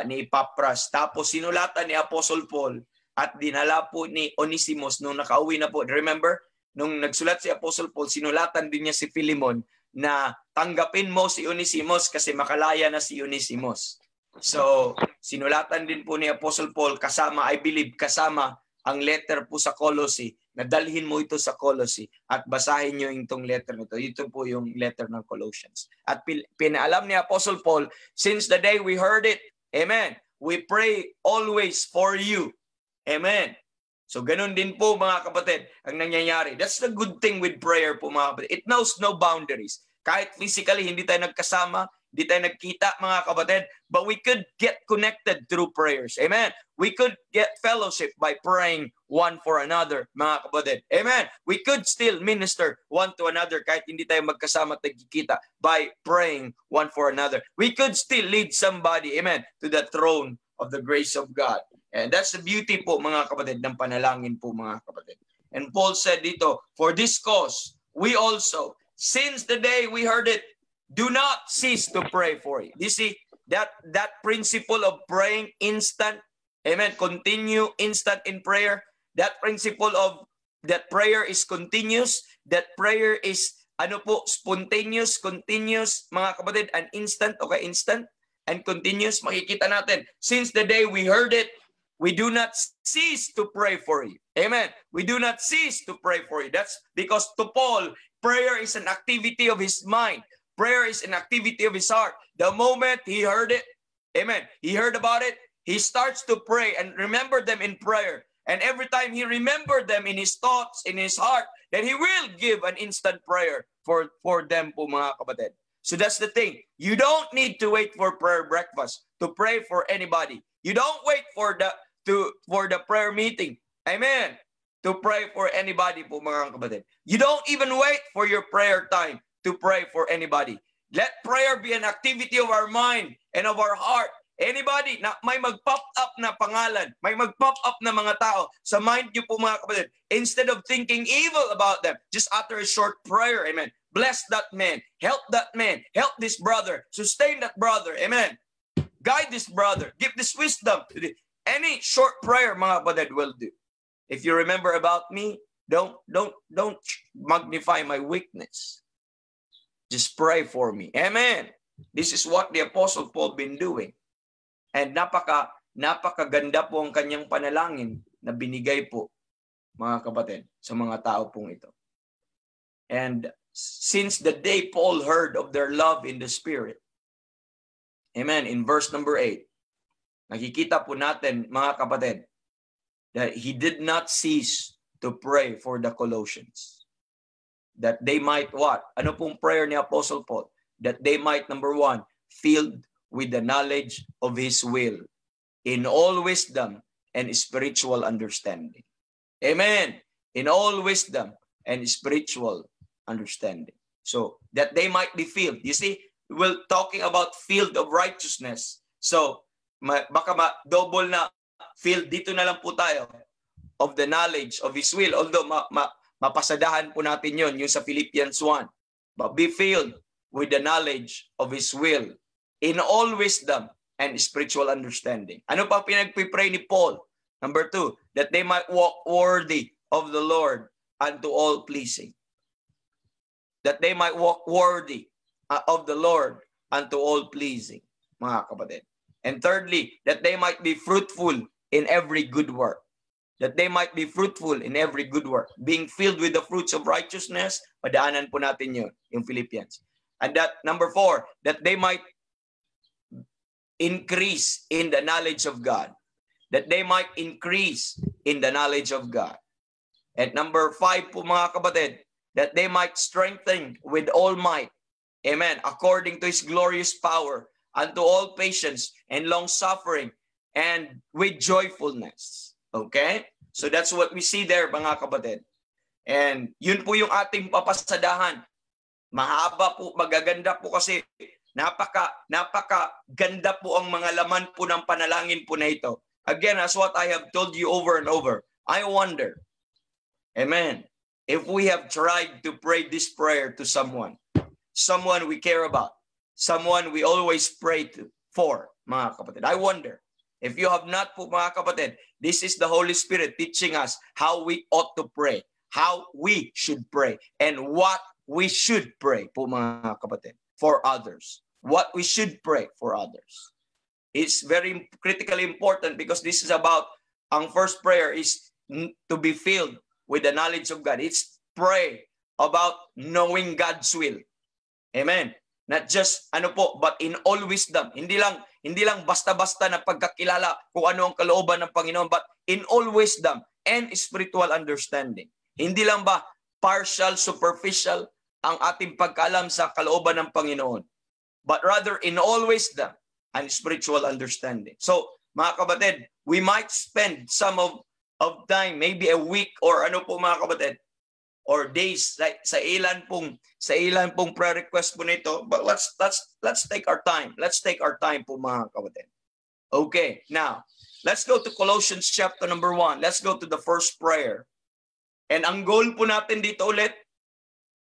Epaphras. Tapos sinulatan ni Apostle Paul at dinala po ni Onesimus nung nakauwi na po. Remember, nung nagsulat si Apostle Paul, sinulatan din niya si Philemon na tanggapin mo si Onesimus kasi makalaya na si Onesimus. So, sinulatan din po ni Apostle Paul kasama, I believe, kasama ang letter po sa Colossae, na dalhin mo ito sa Colossae at basahin nyo itong letter nito. Ito po yung letter ng Colossians. At pinaalam ni Apostle Paul, since the day we heard it, amen, we pray always for you. Amen. So, ganun din po mga kapatid ang nangyayari. That's the good thing with prayer po mga kapatid. It knows no boundaries. Kahit physically, hindi tayo nagkasama, hindi tayo nagkita mga kapatid, but we could get connected through prayers. Amen. We could get fellowship by praying one for another mga kapatid. Amen. We could still minister one to another kahit hindi tayo magkasama at nagkikita by praying one for another. We could still lead somebody, amen, to the throne of the grace of God. And that's the beauty po mga kapatid ng panalangin po mga kapatid. And Paul said dito, for this cause, we also, since the day we heard it, do not cease to pray for you. You see, that principle of praying instant, amen, continue instant in prayer, that principle of that prayer is continuous, that prayer is, spontaneous, continuous, mga kapatid, and instant, okay, instant and continuous, makikita natin. Since the day we heard it, we do not cease to pray for you. Amen. We do not cease to pray for you. That's because to Paul, prayer is an activity of his mind. Prayer is an activity of his heart. The moment he heard it, amen, he heard about it, he starts to pray and remember them in prayer. And every time he remembered them in his thoughts, in his heart, then he will give an instant prayer for them po mga kapatid. So that's the thing. You don't need to wait for prayer breakfast to pray for anybody. You don't wait for for the prayer meeting. Amen. To pray for anybody po mga kapatid. You don't even wait for your prayer time to pray for anybody. Let prayer be an activity of our mind and of our heart. Anybody na may mag-pop up na pangalan, may mag-pop up na mga tao sa mind niyo po mga kapatid, instead of thinking evil about them, just utter a short prayer. Amen. Bless that man. Help that man. Help this brother. Sustain that brother. Amen. Guide this brother. Give this wisdom. Any short prayer mga kapatid will do. If you remember about me, don't magnify my weakness. Just pray for me. Amen. This is what the Apostle Paul been doing. And napakaganda po ang kanyang panalangin na binigay po, mga kapatid, sa mga tao pong ito. And since the day Paul heard of their love in the Spirit, amen, in verse number 8, nakikita po natin, mga kapatid, that he did not cease to pray for the Colossians. That they might what? Ano pong prayer ni Apostle Paul? That they might, number 1, filled with the knowledge of His will, in all wisdom and spiritual understanding. Amen. In all wisdom and spiritual understanding. So, that they might be filled. You see, we're talking about field of righteousness. So, baka double na field, dito na lang po tayo, of the knowledge of His will. Although, mapasadahan po natin yun, yung sa Philippians 1. But be filled with the knowledge of His will, in all wisdom and spiritual understanding. Ano pa pinagpipray ni Paul? Number 2, that they might walk worthy of the Lord unto all pleasing. That they might walk worthy of the Lord unto all pleasing, mga kapatid. And thirdly, that they might be fruitful in every good work. That they might be fruitful in every good work. Being filled with the fruits of righteousness, padaanan po natin yun, yung Philippians. And that, number 4, that they might increase in the knowledge of God. That they might increase in the knowledge of God. And number 5 po mga kapatid, that they might strengthen with all might. Amen. According to His glorious power, unto all patience and long suffering, and with joyfulness. Okay? So that's what we see there mga kapatid. And yun po yung ating papasadahan. Mahaba po, magaganda po kasi napaka ganda po ang mga laman po ng panalangin po na ito. Again, as what I have told you over and over, I wonder, amen, if we have tried to pray this prayer to someone we care about, someone we always pray for, mga kapatid. I wonder, if you have not po mga kapatid, this is the Holy Spirit teaching us how we ought to pray, how we should pray, and what we should pray po mga kapatid. For others. What we should pray for others. It's very critically important because this is about, ang first prayer is to be filled with the knowledge of God. It's pray about knowing God's will. Amen. Not just but in all wisdom. Hindi lang basta-basta na pagkakilala kung ano ang kalooban ng Panginoon, but in all wisdom and spiritual understanding. Hindi lang ba partial, superficial ang ating pagkaalam sa kalooban ng Panginoon, but rather in all wisdom and spiritual understanding. So, mga kapatid, we might spend some of time, maybe a week or mga kapatid, or days like sa ilan pong prayer request po nito, but let's take our time. Let's take our time po mga kapatid. Okay, now, let's go to Colossians chapter number 1. Let's go to the first prayer. And ang goal po natin dito ulit,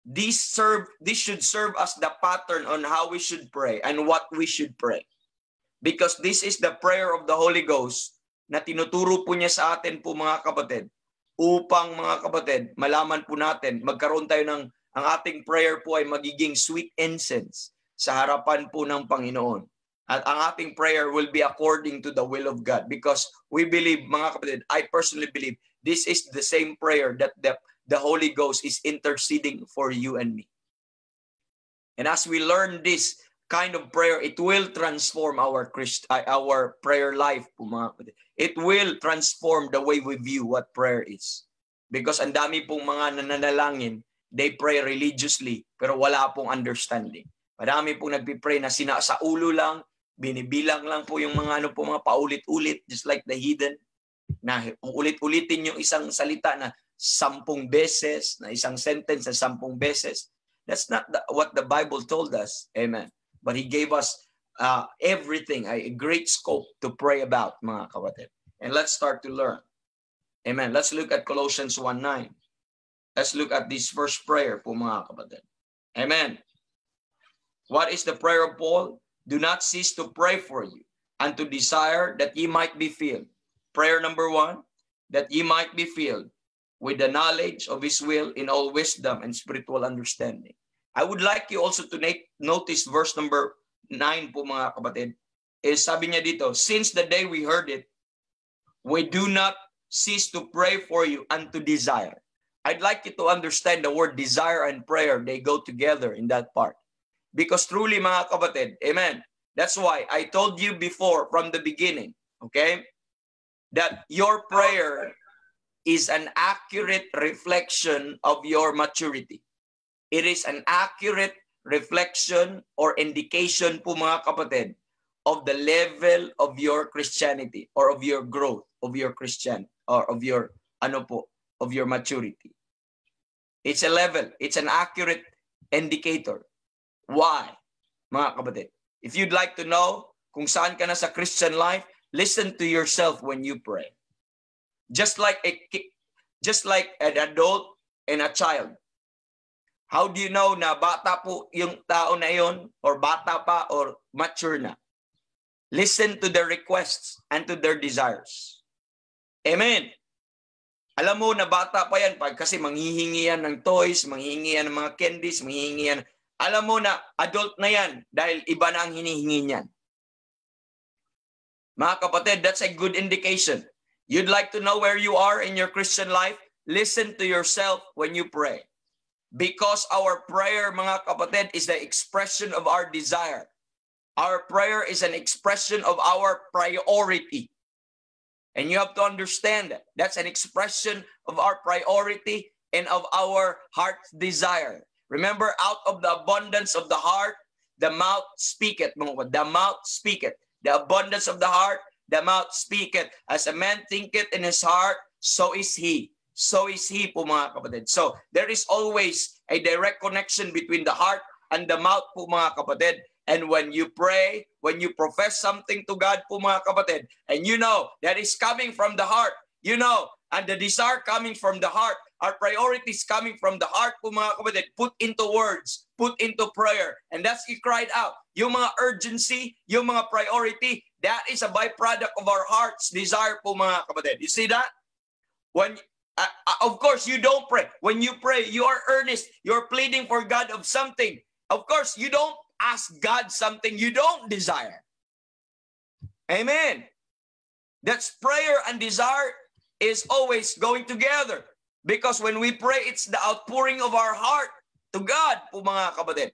this should serve as the pattern on how we should pray and what we should pray. Because this is the prayer of the Holy Ghost na tinuturo po niya sa atin po mga kapatid, upang mga kapatid, malaman po natin, magkaroon tayo ng, ang ating prayer po ay magiging sweet incense sa harapan po ng Panginoon. At ang ating prayer will be according to the will of God. Because we believe, mga kapatid, I personally believe, this is the same prayer that the Holy Ghost is interceding for you and me. And as we learn this kind of prayer, it will transform our prayer life. It will transform the way we view what prayer is. Because ang dami pong mga nananalangin, they pray religiously, pero wala pong understanding. Marami pong nagpipray na sa ulo lang, binibilang lang po yung mga mga paulit-ulit, just like the heathen. na ulit-ulitin yung isang salita na 10 beses, na isang sentence na 10 beses. That's not what the Bible told us. Amen. But He gave us everything, a great scope to pray about, mga kapatid. And let's start to learn. Amen. Let's look at Colossians 1:9. Let's look at this first prayer po, mga kapatid. Amen. What is the prayer of Paul? Do not cease to pray for you and to desire that ye might be filled. Prayer number 1, that ye might be filled with the knowledge of His will in all wisdom and spiritual understanding. I would like you also to notice verse number 9 po, mga kapatid. Is sabi niya dito, since the day we heard it, we do not cease to pray for you and to desire. I'd like you to understand the word desire and prayer, they go together in that part. Because truly, mga kapatid, amen, that's why I told you before from the beginning, okay, that your prayer is an accurate reflection of your maturity. It is an accurate reflection or indication po, mga kapatid, of the level of your Christianity or of your growth of your Christian or of your of your maturity. It's a level. It's an accurate indicator. Why? Mga kapatid, if you'd like to know kung saan ka na sa Christian life, listen to yourself when you pray. Just like an adult and a child. How do you know na bata po yung tao na yon, or bata pa, or mature na? Listen to their requests and to their desires. Amen. Alam mo na bata pa yan kasi manghihingi yan ng toys, manghihingi yan ng mga candies, manghihingi yan. Alam mo na adult na yan dahil iba na ang hinihingi niyan. Mga kapatid, that's a good indication. You'd like to know where you are in your Christian life? Listen to yourself when you pray. Because our prayer, mga kapatid, is the expression of our desire. Our prayer is an expression of our priority. And you have to understand that. That's an expression of our priority and of our heart's desire. Remember, out of the abundance of the heart, the mouth speaketh. The mouth speaketh. The abundance of the heart, the mouth speaketh. As a man thinketh in his heart, so is he. So is he po, mga kapatid. So there is always a direct connection between the heart and the mouth po, mga kapatid. And when you pray, when you profess something to God po, mga kapatid, and you know that is coming from the heart, you know, and the desire coming from the heart, our priorities coming from the heart po, mga kapatid, put into words, put into prayer. And that's you cried out. Yung mga urgency, yung mga priority, that is a byproduct of our heart's desire po, mga kapatid. You see that? When of course, you don't pray. When you pray, you are earnest. You're pleading for God of something. Of course, you don't ask God something you don't desire. Amen. That's prayer and desire is always going together. Because when we pray, it's the outpouring of our heart to God, po, mga kapatid.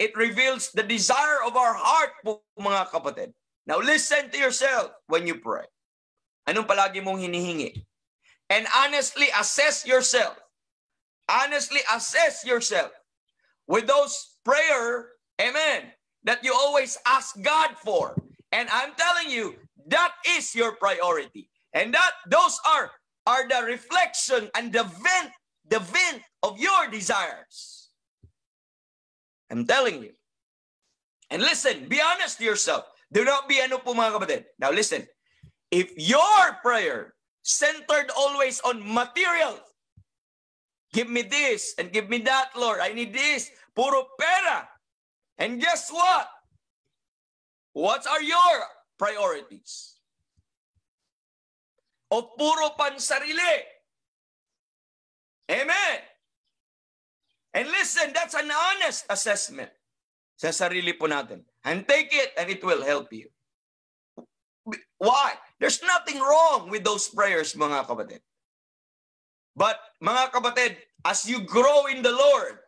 It reveals the desire of our heart, po, mga kapatid. Now listen to yourself when you pray. Anong palagi mong hinihingi? And honestly assess yourself. Honestly assess yourself with those prayer, amen, that you always ask God for. And I'm telling you, that is your priority. And those are the reflection and the vent of your desires. I'm telling you. And listen, be honest to yourself. Do not be po, mga kapatid. Now listen, if your prayer centered always on material, give me this and give me that, Lord, I need this, puro pera. And guess what? What are your priorities? O puro pansarili. Amen. And listen, that's an honest assessment sa sarili po natin. And take it and it will help you. Why? There's nothing wrong with those prayers, mga kapatid. But, mga kapatid, as you grow in the Lord,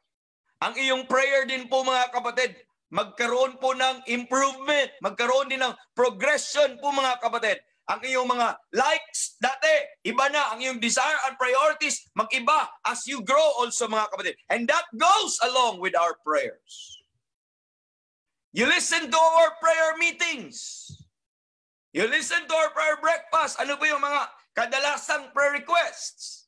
ang iyong prayer din po, mga kapatid, magkaroon po ng improvement, magkaroon din ng progression po, mga kapatid. Ang iyong mga likes, dati, iba na. Ang iyong desire and priorities, mag-iba as you grow also, mga kapatid. And that goes along with our prayers. You listen to our prayer meetings. You listen to our prayer breakfast. Ano po yung mga Kadalasang prayer requests.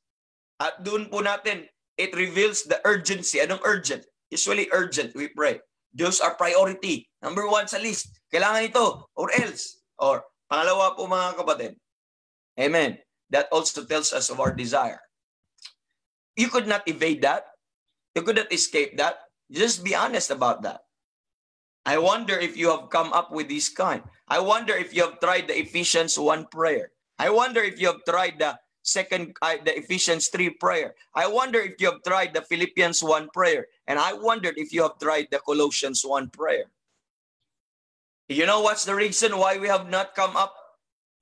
At doon po natin, it reveals the urgency. Anong urgent? Usually urgent, we pray. Those are priority. Number 1 sa list. Kailangan ito, or else. Or pangalawa po mga kapatid. Amen. That also tells us of our desire. You could not evade that. You could not escape that. Just be honest about that. I wonder if you have come up with this kind. I wonder if you have tried the Ephesians 1 prayer. I wonder if you have tried the Ephesians 3 prayer. I wonder if you have tried the Philippians 1 prayer. And I wondered if you have tried the Colossians 1 prayer. You know what's the reason why we have not come up,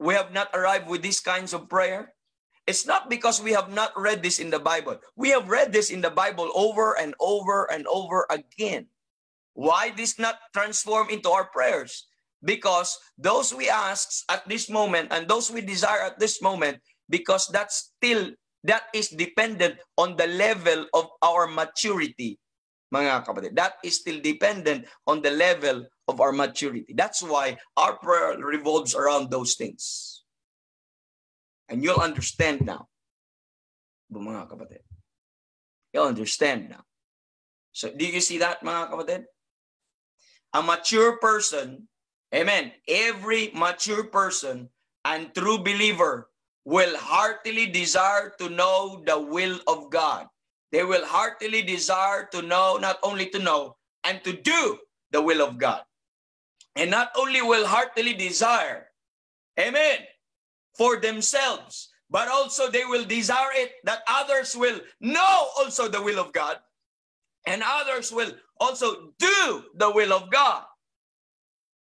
we have not arrived with these kinds of prayer? It's not because we have not read this in the Bible. We have read this in the Bible over and over and over again. Why this not transform into our prayers? Because those we ask at this moment and those we desire at this moment, because that is dependent on the level of our maturity, mga kapatid. That is still dependent on the level of our maturity. That's why our prayer revolves around those things. And you'll understand now, mga kapatid. You'll understand now. So, do you see that, mga kapatid? A mature person, amen, every mature person and true believer will heartily desire to know the will of God. They will heartily desire to know, not only to know, and to do the will of God. And not only will heartily desire, amen, for themselves, but also they will desire it that others will know also the will of God, and others will also do the will of God.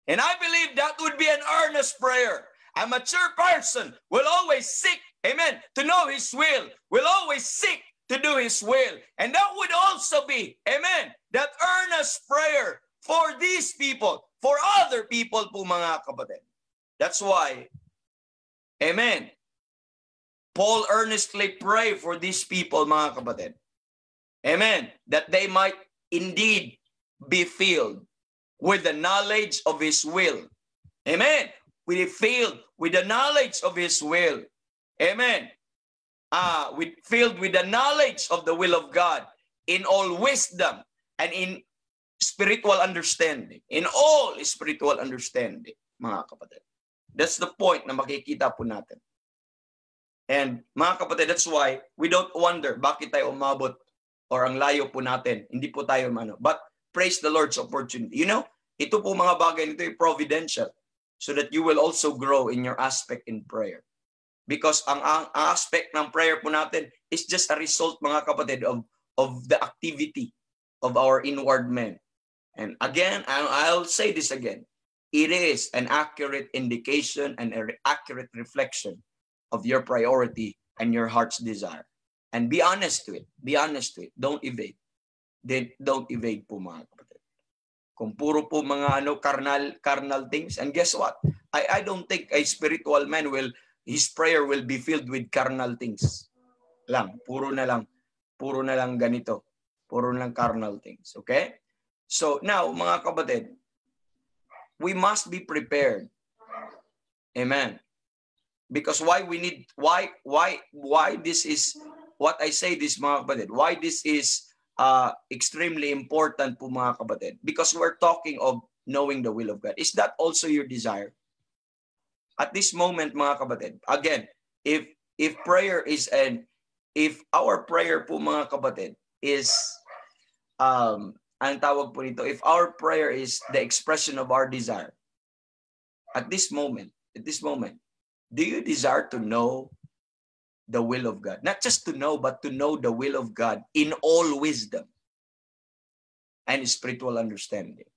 And I believe that would be an earnest prayer. A mature person will always seek, amen, to know His will always seek to do His will. And that would also be, amen, that earnest prayer for these people, for other people po mga kapatid. That's why, amen, Paul earnestly prayed for these people mga kapatid. Amen, that they might indeed be filled with the knowledge of His will. Amen. Be filled with the knowledge of His will. Amen. Filled with the knowledge of the will of God in all wisdom and in spiritual understanding. In all spiritual understanding, mga kapatid. That's the point na makikita po natin. And mga kapatid, that's why we don't wonder bakit tayo umabot or ang layo po natin. Hindi po tayo But praise the Lord's opportunity. You know, ito po mga bagay nito ay providential so that you will also grow in your aspect in prayer. Because ang aspect ng prayer po natin is just a result, mga kapatid, of the activity of our inward man. And again, I'll say this again. It is an accurate indication and an accurate reflection of your priority and your heart's desire. And be honest to it. Be honest to it. Don't evade. Don't evade po mga kapatid. Kung puro po mga carnal things, and guess what? I don't think a spiritual man his prayer will be filled with carnal things. Puro na lang ganito. Puro na lang carnal things. Okay? So now, mga kapatid, we must be prepared. Amen. Because why this is what I say this, mga kapatid, why this is extremely important po mga kapatid, because we're talking of knowing the will of God. Is that also your desire? At this moment, mga kapatid, again, if our prayer po mga kapatid is, ang tawag po nito, if our prayer is the expression of our desire, at this moment, do you desire to know the will of God? Not just to know, but to know the will of God in all wisdom and spiritual understanding.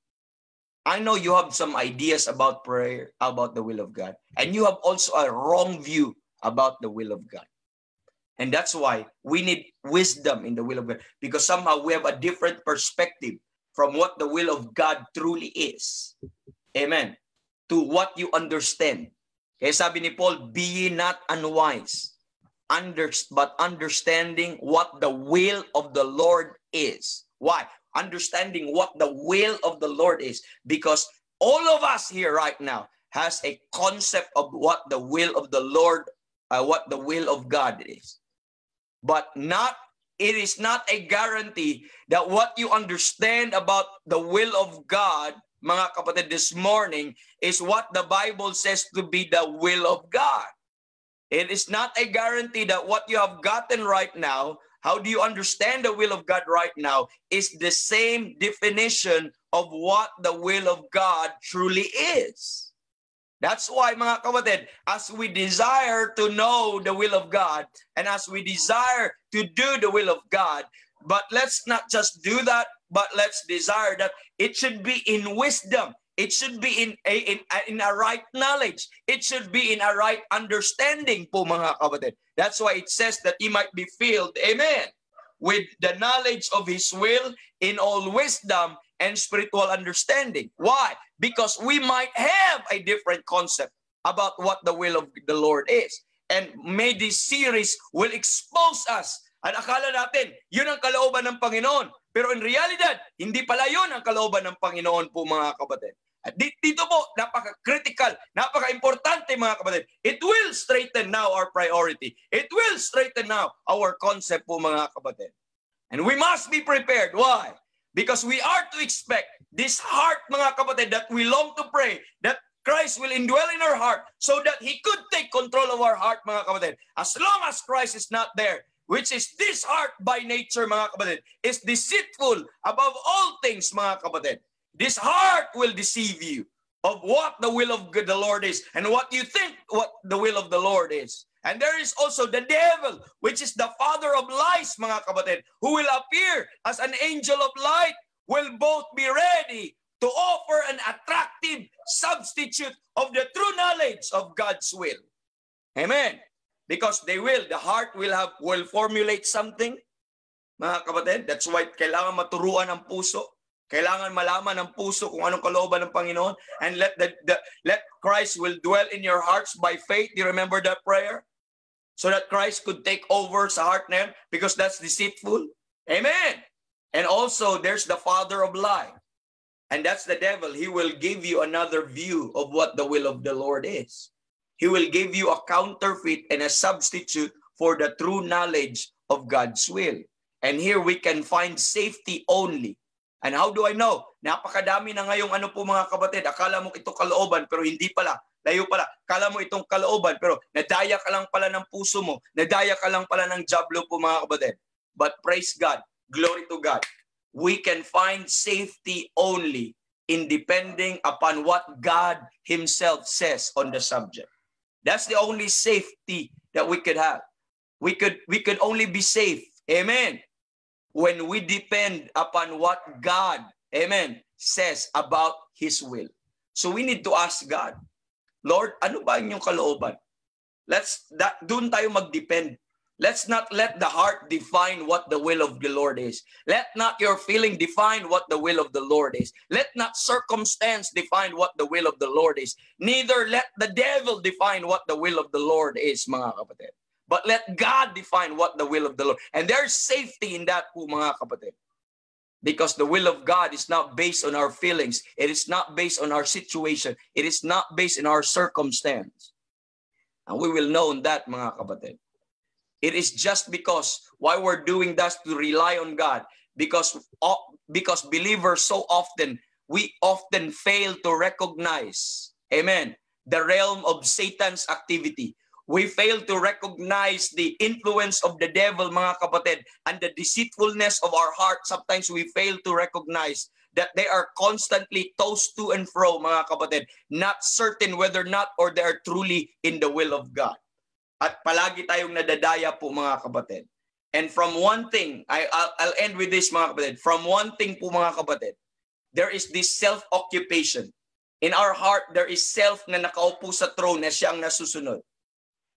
I know you have some ideas about prayer, about the will of God, and you have also a wrong view about the will of God. And that's why we need wisdom in the will of God, because somehow we have a different perspective from what the will of God truly is. Amen. To what you understand. Kaya sabi ni Paul, be ye not unwise, but understanding what the will of the Lord is. Why? Understanding what the will of the Lord is. Because all of us here right now has a concept of what the will of the Lord what the will of God is. But it is not a guarantee that what you understand about the will of God, mga kapatid, this morning is what the Bible says to be the will of God. It is not a guarantee that what you have gotten right now, how do you understand the will of God right now, is the same definition of what the will of God truly is. That's why, mga kapatid, as we desire to know the will of God, and as we desire to do the will of God, but let's not just do that, but let's desire that it should be in wisdom. It should be in a right knowledge. It should be in a right understanding po, mga kapatid. That's why it says that he might be filled, amen, with the knowledge of his will in all wisdom and spiritual understanding. Why? Because we might have a different concept about what the will of the Lord is. And may this series will expose us. At akala natin, yun ang kalooban ng Panginoon. Pero in realidad, hindi pala yun ang kalooban ng Panginoon po, mga kapatid. At dito po, napaka-critical, napaka-importante, mga kapatid. It will straighten now our priority. It will straighten now our concept po, mga kapatid. And we must be prepared. Why? Because we are to expect this heart, mga kapatid, that we long to pray, that Christ will indwell in our heart so that He could take control of our heart, mga kapatid. As long as Christ is not there, which is this heart by nature, mga kapatid, is deceitful above all things, mga kapatid. This heart will deceive you of what the will of the Lord is and what you think what the will of the Lord is. And there is also the devil, which is the father of lies, mga kapatid, who will appear as an angel of light, will both be ready to offer an attractive substitute of the true knowledge of God's will. Amen. Because the heart will formulate something, mga kapatid. That's why kailangan maturuan ang puso. Kailangan malaman ng puso kung anong kalooban ng Panginoon. And let Christ will dwell in your hearts by faith. Do you remember that prayer? So that Christ could take over sa heart na yun, because that's deceitful. Amen. And also, there's the father of lie. And that's the devil. He will give you another view of what the will of the Lord is. He will give you a counterfeit and a substitute for the true knowledge of God's will. And here we can find safety only. And how do I know? Napakadami na ngayong mga kapatid. Akala mo ito kalooban, pero hindi pala. Layo pala. Akala mo itong kalooban, pero nadaya ka lang pala ng puso mo. Nadaya ka lang pala ng jablo po, mga kapatid. But praise God. Glory to God. We can find safety only in depending upon what God Himself says on the subject. That's the only safety that we could have. We could only be safe. Amen. When we depend upon what God, amen, says about His will. So we need to ask God, Lord, ano ba inyong kalooban? Doon tayo mag-depend. Let's not let the heart define what the will of the Lord is. Let not your feeling define what the will of the Lord is. Let not circumstance define what the will of the Lord is. Neither let the devil define what the will of the Lord is, mga kapatid. But let God define what the will of the Lord. And there's safety in that po, mga kapatid. Because the will of God is not based on our feelings. It is not based on our situation. It is not based on our circumstance. And we will know that, mga kapatid. It is just because why we're doing that to rely on God. Because believers we often fail to recognize, amen, the realm of Satan's activity. We fail to recognize the influence of the devil, mga kapatid, and the deceitfulness of our heart. Sometimes we fail to recognize that they are constantly tossed to and fro, mga kapatid, not certain whether or not or they are truly in the will of God. At palagi tayong nadadaya po, mga kapatid. And from one thing, I'll end with this, mga kapatid. From one thing po, mga kapatid, there is this self-occupation. In our heart, there is self na nakaupo sa throne na siyang nasusunod.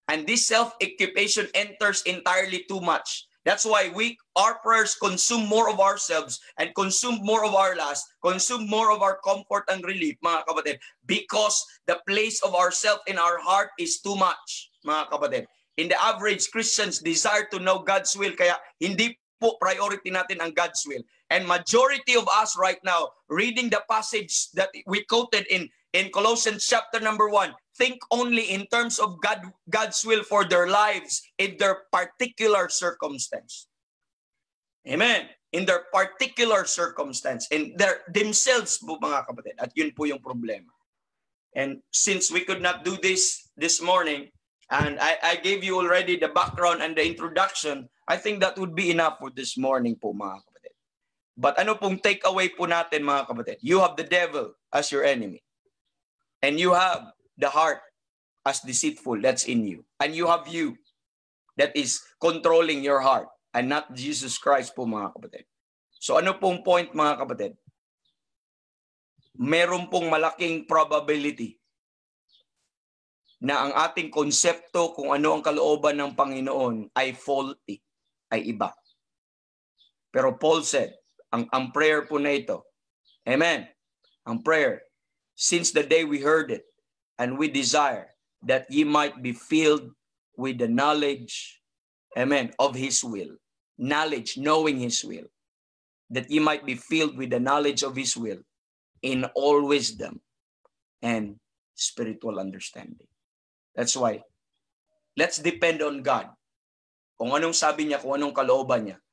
And this self-occupation enters entirely too much. That's why our prayers consume more of ourselves and consume more of our lust, consume more of our comfort and relief, mga kapatid, because the place of ourself in our heart is too much, mga kapatid. In the average, Christians desire to know God's will, kaya hindi po priority natin ang God's will. And majority of us right now, reading the passage that we quoted in In Colossians chapter number 1, think only in terms of God's will for their lives in their particular circumstance. Amen. In their particular circumstance, in themselves po mga kapatid. At yun po yung problema. And since we could not do this morning, and I gave you already the background and the introduction, I think that would be enough for this morning po mga kapatid. But ano pong takeaway po natin mga kapatid? You have the devil as your enemy. And you have the heart as deceitful that's in you. And you have you that is controlling your heart and not Jesus Christ po mga kapatid. So ano pong point mga kapatid? Meron pong malaking probability na ang ating konsepto kung ano ang kalooban ng Panginoon ay faulty, ay iba. Pero Paul said, ang prayer po na ito, amen, ang prayer, since the day we heard it, and we desire that ye might be filled with the knowledge, amen, of His will. Knowledge, knowing His will. That ye might be filled with the knowledge of His will in all wisdom and spiritual understanding. That's why, let's depend on God. Kung anong sabi niya, kung anong kalooban niya.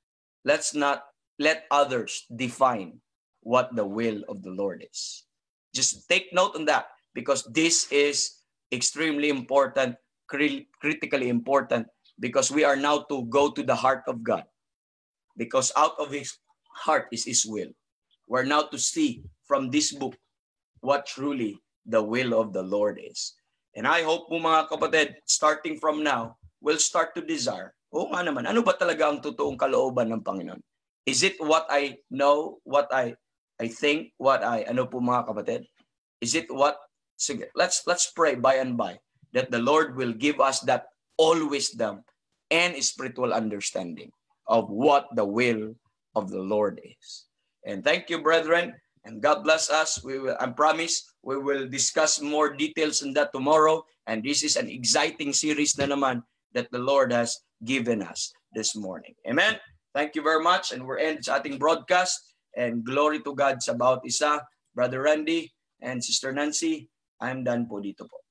Let's not let others define what the will of the Lord is. Just take note on that because this is extremely important, critically important, because we are now to go to the heart of God. Because out of His heart is His will. We're now to see from this book what truly the will of the Lord is. And I hope po mga kapatid, starting from now, we'll start to desire. Oo nga naman, ano ba talaga ang totoong kalooban ng Panginoon? Is it what I know, what I think, ano po mga kapatid? Is it what? Sige, let's pray by and by that the Lord will give us that all wisdom and spiritual understanding of what the will of the Lord is. And thank you, brethren, and God bless us. I promise we will discuss more details on that tomorrow. And this is an exciting series na naman that the Lord has given us this morning. Amen. Thank you very much. And we're end sa ating broadcast. And glory to God sa bawat isa. Brother Randy and Sister Nancy, I'm done po dito po.